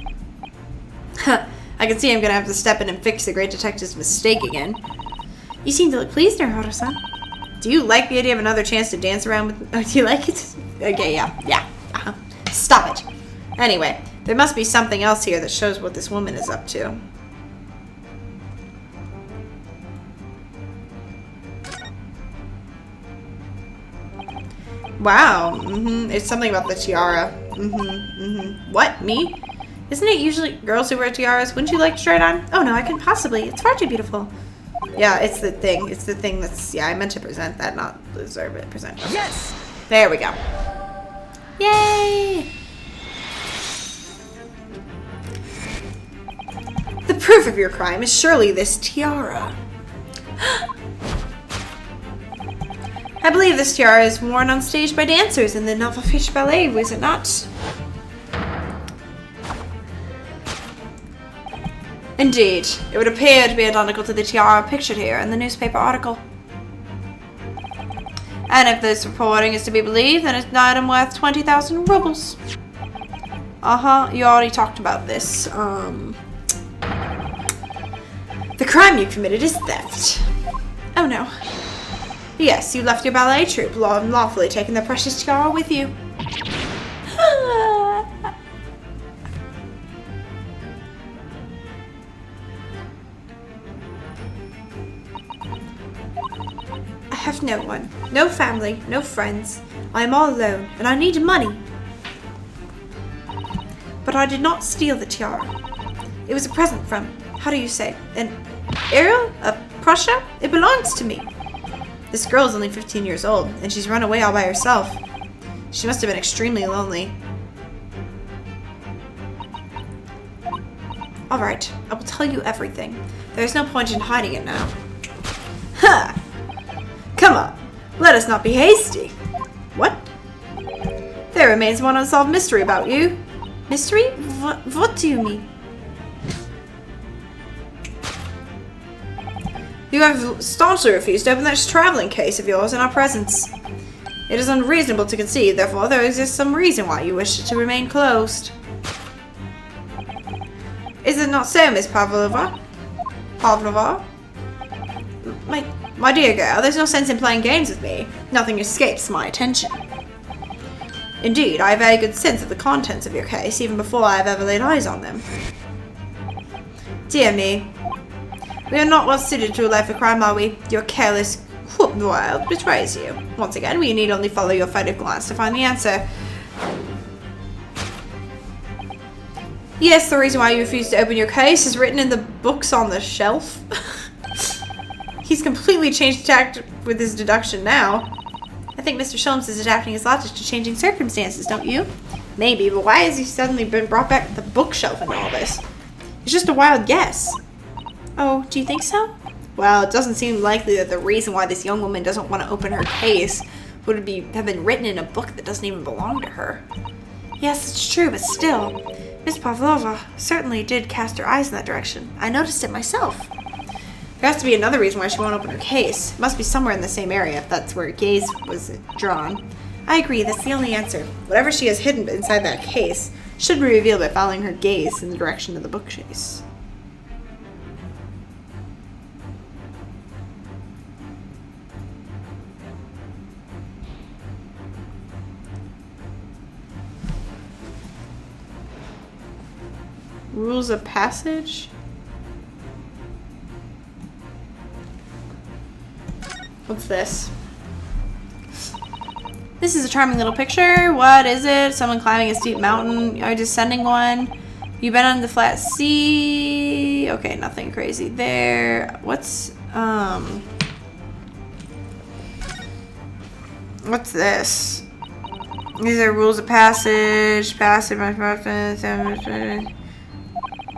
I can see I'm going to have to step in and fix the great detective's mistake again. You seem to look pleased, Nanowrimo-san. Do you like the idea of another chance to dance around with... Oh, do you like it? Okay, yeah. Stop it. Anyway, there must be something else here that shows what this woman is up to. Wow. It's something about the tiara. What? Me? Isn't it usually girls who wear tiaras? Wouldn't you like to try it on? Oh no, I couldn't possibly. It's far too beautiful. Yeah, it's the thing. It's the thing that's... Yeah, I meant to present that, not deserve it. Present. Okay. Yes! There we go. Yay! The proof of your crime is surely this tiara. I believe this tiara is worn on stage by dancers in the Novelfish Ballet, was it not? Indeed. It would appear to be identical to the tiara pictured here in the newspaper article. And if this reporting is to be believed, then it's an item worth 20,000 rubles. You already talked about this. The crime you committed is theft. Oh no. Yes, you left your ballet troupe, lawfully taking the precious tiara with you. I have no one, no family, no friends. I am all alone, and I need money. But I did not steal the tiara. It was a present from, how do you say, an Earl of Prussia? It belongs to me. This girl is only 15 years old, and she's run away all by herself. She must have been extremely lonely. Alright, I will tell you everything. There's no point in hiding it now. Ha! Come on, let us not be hasty. What? There remains one unsolved mystery about you. Mystery? What do you mean? You have staunchly refused to open that traveling case of yours in our presence. It is unreasonable to conceive, therefore there exists some reason why you wish it to remain closed. Is it not so, Miss Pavlova? My dear girl, there's no sense in playing games with me. Nothing escapes my attention. Indeed, I have a very good sense of the contents of your case, even before I have ever laid eyes on them. Dear me. We are not well suited to a life of crime, are we? Your careless whoop wild betrays you. Once again, we need only follow your furtive glance to find the answer. Yes, the reason why you refuse to open your case is written in the books on the shelf. He's completely changed tact with his deduction now. I think Mr. Sholmes is adapting his logic to changing circumstances, don't you? Maybe, but why has he suddenly been brought back to the bookshelf and all this? It's just a wild guess. Oh, do you think so? Well, it doesn't seem likely that the reason why this young woman doesn't want to open her case would have been written in a book that doesn't even belong to her. Yes, it's true, but still. Miss Pavlova certainly did cast her eyes in that direction. I noticed it myself. There has to be another reason why she won't open her case. It must be somewhere in the same area if that's where her gaze was drawn. I agree, that's the only answer. Whatever she has hidden inside that case should be revealed by following her gaze in the direction of the bookcase. Rules of passage? What's this? This is a charming little picture. What is it? Someone climbing a steep mountain or descending one. You've been on the flat sea. Okay, nothing crazy there. What's this? These are rules of passage.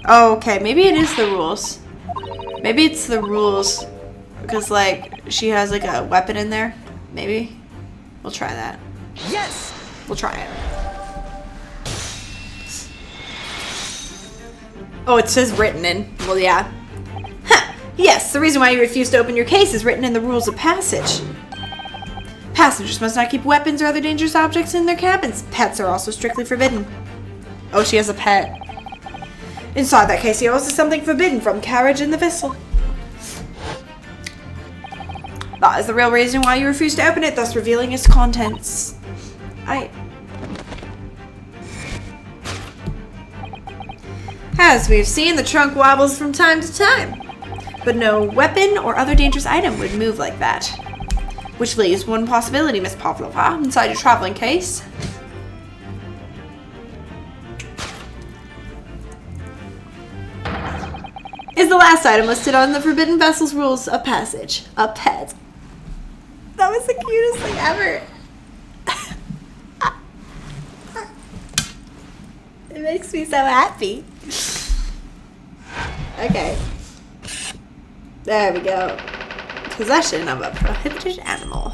Oh, okay, maybe it is the rules. Maybe it's the rules. Because, like, she has, like, a weapon in there. Maybe. We'll try that. Yes! We'll try it. Oh, it says written in. Well, yeah. Huh. Yes, the reason why you refuse to open your case is written in the rules of passage. Passengers must not keep weapons or other dangerous objects in their cabins. Pets are also strictly forbidden. Oh, she has a pet. Inside that case, here is something forbidden from carriage in the vessel. That is the real reason why you refused to open it, thus revealing its contents. As we've seen, the trunk wobbles from time to time, but no weapon or other dangerous item would move like that. Which leaves one possibility, Miss Pavlova, inside your traveling case. Is the last item listed on the Forbidden Vessel's rules of passage. A pet. That was the cutest thing ever. It makes me so happy. Okay. There we go. Possession of a prohibited animal.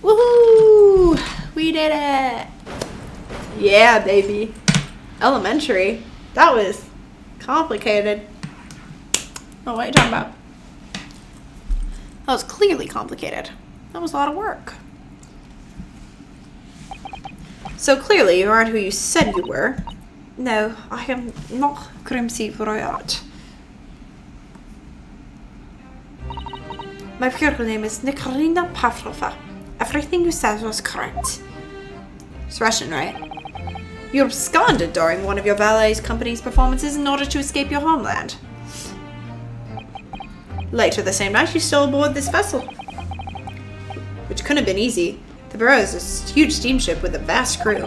Woohoo! We did it! Yeah, baby. Elementary. That was complicated. Oh, what are you talking about? That was clearly complicated. That was a lot of work. So clearly you aren't who you said you were. No, I am not Grimsy Royart. My real name is Nikolina Pavlova. Everything you said was correct. It's Russian, right? You absconded during one of your ballet company's performances in order to escape your homeland. Later the same night, you stole aboard this vessel. Which couldn't have been easy. The Barrow is a huge steamship with a vast crew.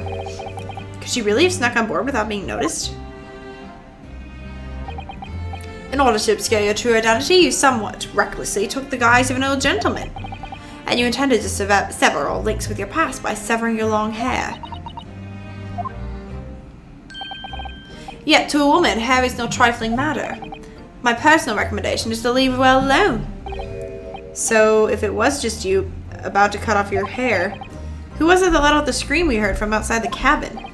Could you really have snuck on board without being noticed? In order to obscure your true identity, you somewhat recklessly took the guise of an old gentleman. And you intended to sever all links with your past by severing your long hair. Yet, to a woman, hair is no trifling matter. My personal recommendation is to leave it well alone. So, if it was just you about to cut off your hair, who was it that let out the scream we heard from outside the cabin?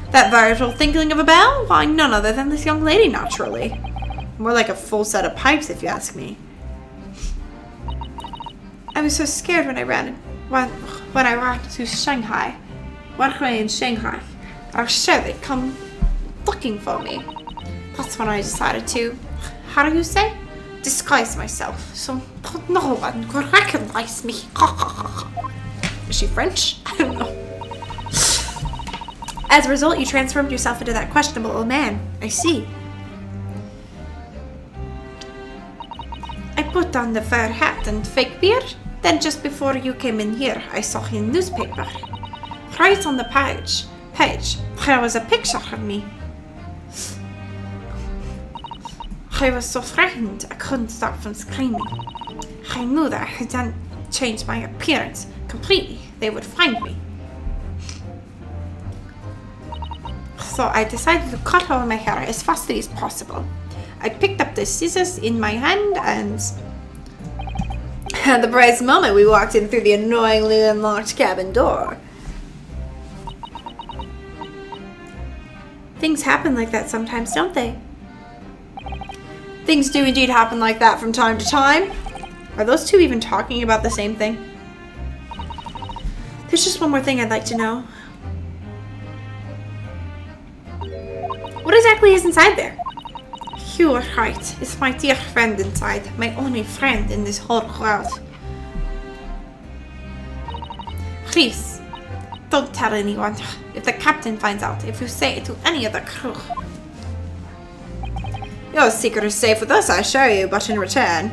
That vital tinkling of a bell? Why, none other than this young lady, naturally. More like a full set of pipes, if you ask me. I was so scared when I ran to Shanghai. One way in Shanghai. I was sure they'd come looking for me. That's when I decided to, how do you say? Disguise myself, so no one could recognize me. Is she French? I don't know. As a result, you transformed yourself into that questionable old man. I see. I put on the fur hat and fake beard. Then just before you came in here, I saw a newspaper. Right on the page, there was a picture of me. I was so frightened, I couldn't stop from screaming. I knew that if I didn't change my appearance completely, they would find me. So I decided to cut all my hair as fastly as possible. I picked up the scissors in my hand and at the precise moment we walked in through the annoyingly unlocked cabin door. Things happen like that sometimes, don't they? Things do indeed happen like that from time to time. Are those two even talking about the same thing? There's just one more thing I'd like to know. What exactly is inside there? You are right. It's my dear friend inside. My only friend in this whole world. Please, don't tell anyone. If the captain finds out, if you say it to any of the crew. Your secret is safe with us, I assure you, but in return,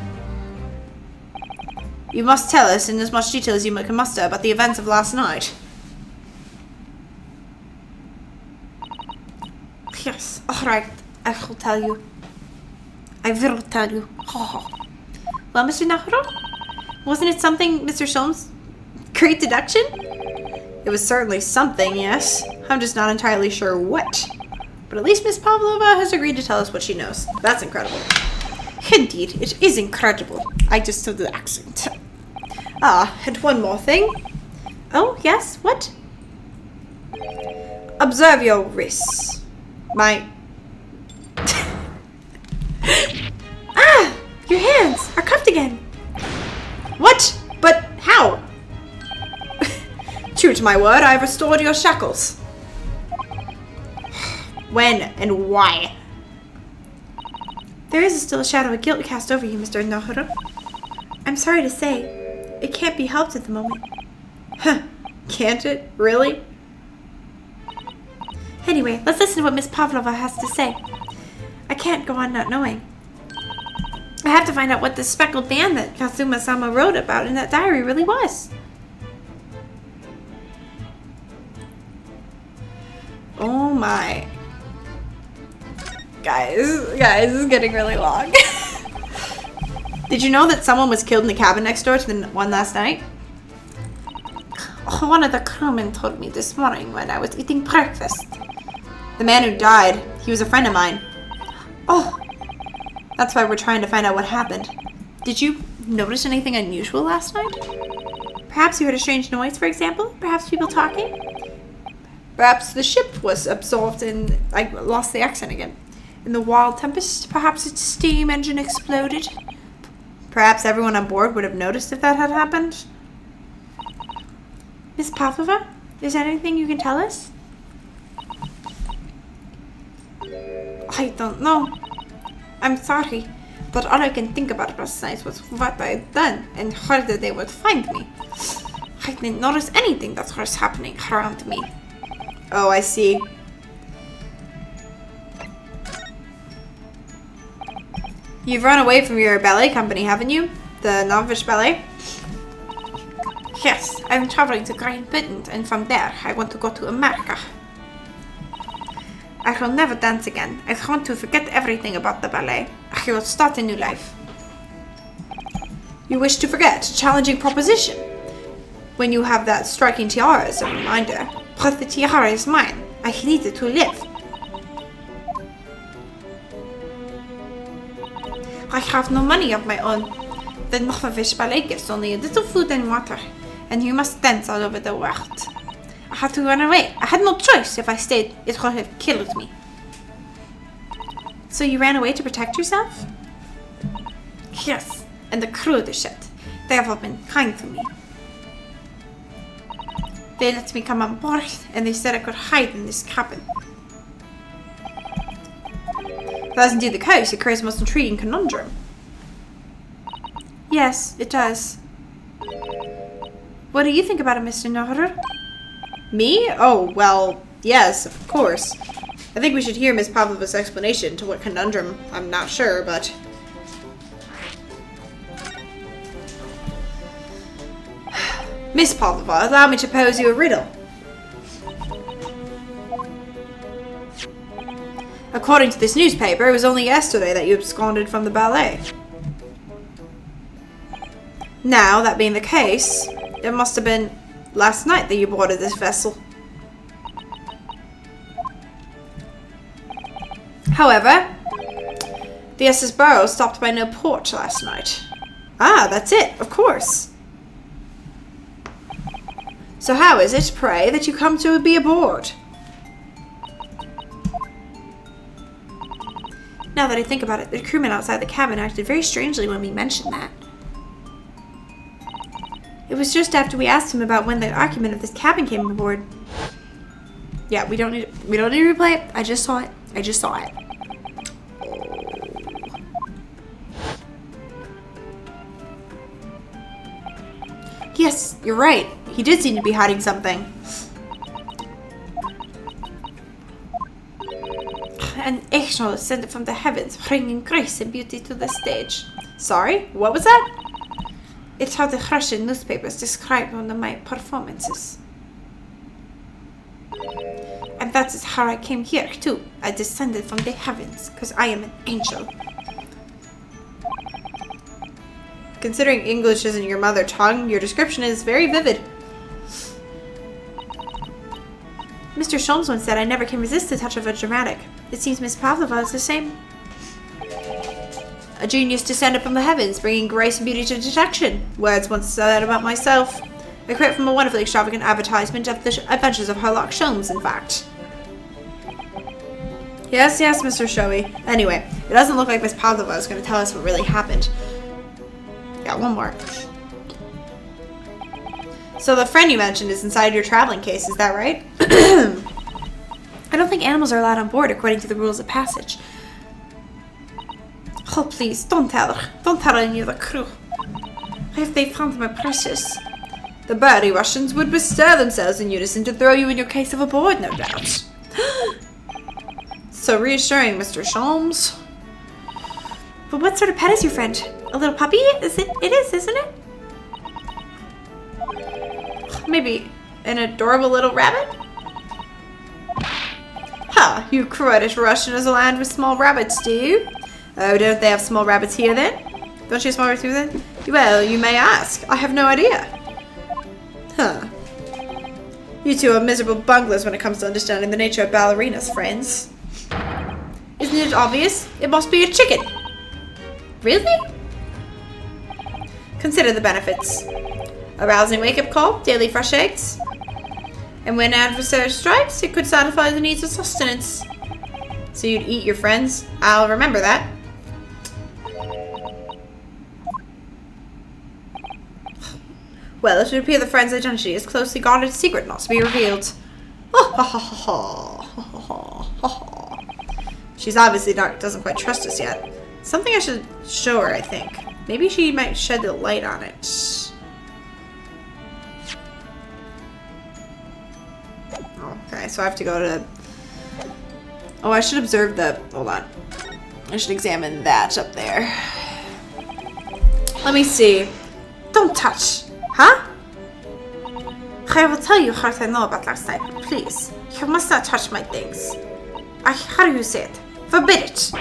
you must tell us in as much detail as you can muster about the events of last night. Yes, alright, I will tell you. I will tell you. Well, Mr. Nanowrimo, wasn't it something, Mr. Sholmes' great deduction? It was certainly something, yes. I'm just not entirely sure what. But at least Miss Pavlova has agreed to tell us what she knows. That's incredible. Indeed, it is incredible. I just saw the accent. Ah, and one more thing. Oh, yes, what? Observe your wrists. My... Ah! Your hands are cuffed again. What? But how? True to my word, I have restored your shackles. When and why? There is still a shadow of guilt cast over you, Mr. Nanowrimo. I'm sorry to say, it can't be helped at the moment. Huh, can't it? Really? Anyway, let's listen to what Miss Pavlova has to say. I can't go on not knowing. I have to find out what this speckled band that Kazuma-sama wrote about in that diary really was. Oh my. Guys, this is getting really long. Did you know that someone was killed in the cabin next door to the one last night? One of the crewmen told me this morning when I was eating breakfast. The man who died, he was a friend of mine. Oh, that's why we're trying to find out what happened. Did you notice anything unusual last night? Perhaps you heard a strange noise, for example? Perhaps people talking? Perhaps the ship was absorbed in... I lost the accent again. In the wild tempest, perhaps its steam engine exploded. Perhaps everyone on board would have noticed if that had happened. Miss Pavlova, is there anything you can tell us? I don't know. I'm sorry, but all I can think about last night was what I had done and how that they would find me. I didn't notice anything that was happening around me. Oh, I see. You've run away from your ballet company, haven't you? The Novice Ballet? Yes, I'm traveling to Great Britain, and from there I want to go to America. I will never dance again. I want to forget everything about the ballet. I will start a new life. You wish to forget a challenging proposition? When you have that striking tiara as a reminder. But the tiara is mine. I need it to live. I have no money of my own. The Novice Ballet gives only a little food and water, and you must dance all over the world. I had to run away. I had no choice. If I stayed, it would have killed me. So you ran away to protect yourself? Yes, and the crew of the ship. They have all been kind to me. They let me come on board, and they said I could hide in this cabin. That's indeed the case. It creates a most intriguing conundrum. Yes, it does. What do you think about it, Mr. Naruto? Me? Oh, well, yes, of course. I think we should hear Miss Pavlova's explanation to what conundrum. I'm not sure, but... Miss Pavlova, allow me to pose you a riddle. According to this newspaper, it was only yesterday that you absconded from the ballet. Now, that being the case, it must have been last night that you boarded this vessel. However, the SS Barrow stopped by no port last night. Ah, that's it, of course. So how is it, pray, that you come to be aboard? Now that I think about it, the crewman outside the cabin acted very strangely when we mentioned that. It was just after we asked him about when the occupant of this cabin came aboard. Yeah, we don't need to replay it. I just saw it. Yes, you're right. He did seem to be hiding something. An angel descended from the heavens, bringing grace and beauty to the stage. Sorry, what was that? It's how the Russian newspapers described one of my performances. And that is how I came here, too. I descended from the heavens, because I am an angel. Considering English isn't your mother tongue, your description is very vivid. Mr. Sholmes once said I never can resist the touch of a dramatic. It seems Miss Pavlova is the same. A genius descended from the heavens, bringing grace and beauty to detection. Words once said about myself. A quote from a wonderfully extravagant advertisement of the adventures of HERLOCK SHOLMES, in fact. Yes, Mr. Showy. Anyway, it doesn't look like Miss Pavlova is going to tell us what really happened. Got one more. So the friend you mentioned is inside your traveling case, is that right? I don't think animals are allowed on board according to the rules of passage. Oh, please, don't tell her. Don't tell any of the crew. If they found my precious, the birdie Russians would bestir themselves in unison to throw you in your case of aboard, no doubt. So reassuring, Mr. Sholmes. But what sort of pet is your friend? A little puppy? It is, isn't it? Maybe an adorable little rabbit? Ha! You crowdish Russians land with small rabbits, do you? Oh, don't they have small rabbits here then? Don't you have small rabbits here then? Well, you may ask. I have no idea. Huh. You two are miserable bunglers when it comes to understanding the nature of ballerinas, friends. Isn't it obvious? It must be a chicken. Really? Consider the benefits. A rousing wake-up call, daily fresh eggs. And when an adversary strikes, it could satisfy the needs of sustenance. So you'd eat your friends? I'll remember that. Well, it would appear the friend's identity is closely guarded secret, not to be revealed. She's obviously doesn't quite trust us yet. Something I should show her, I think. Maybe she might shed the light on it. Okay, so I have to go to... Oh, I should observe the... Hold on. I should examine that up there. Let me see. Don't touch. Huh? I will tell you what I know about last night, but please. You must not touch my things. How do you say it? Forbid it.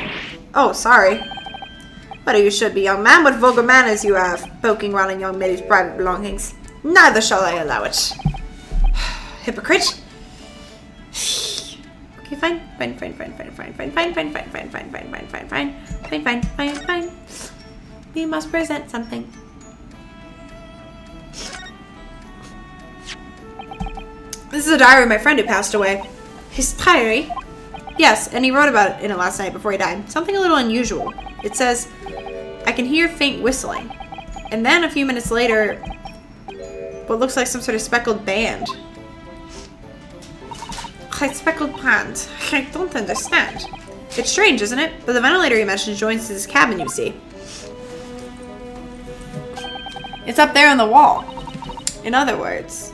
Oh, sorry. But you should be, young man. What vulgar manners you have, poking around in young lady's private belongings. Neither shall I allow it. Hypocrite. Okay, fine. Fine. We must present something. This is a diary of my friend who passed away. His diary? Yes, and he wrote about it in it last night before he died. Something a little unusual. It says, I can hear faint whistling. And then a few minutes later, what looks like some sort of speckled band. A speckled band? I don't understand. It's strange, isn't it? But the ventilator he mentioned joins his cabin, you see. It's up there on the wall. In other words,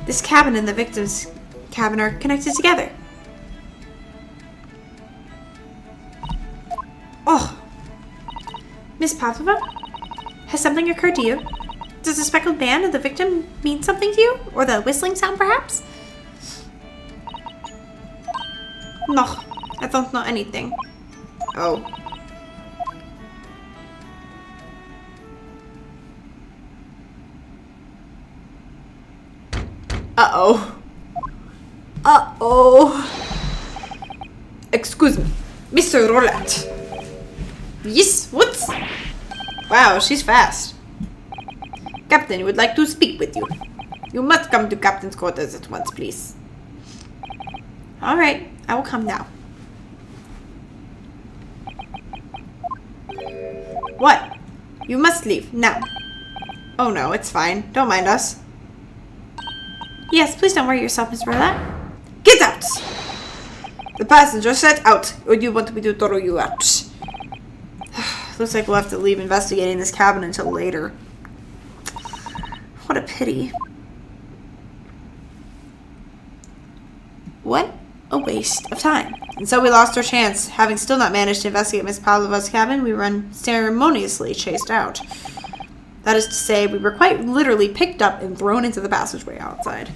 this cabin and the victim's cabin are connected together. Oh, Miss Pavlova, has something occurred to you? Does the speckled band and the victim mean something to you? Or the whistling sound, perhaps? No, I don't know anything. Oh. Uh-oh. Uh-oh. Excuse me, Mr. Roulette. Yes, what? Wow, she's fast. Captain would like to speak with you. You must come to Captain's quarters at once, please. Alright, I will come now. What? You must leave, now. Oh no, it's fine. Don't mind us. Yes, please don't worry yourself, Miss Roulette. Get out! The passenger set out, or do you want me to throw you out? Looks like we'll have to leave investigating this cabin until later. What a pity. What a waste of time. And so we lost our chance. Having still not managed to investigate Miss Pavlova's cabin, we were unceremoniously chased out. That is to say, we were quite literally picked up and thrown into the passageway outside.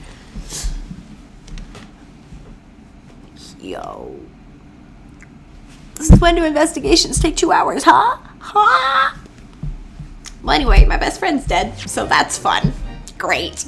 Yo. This is when do investigations take 2 hours, huh? Huh? Well, anyway, my best friend's dead, so that's fun. Great.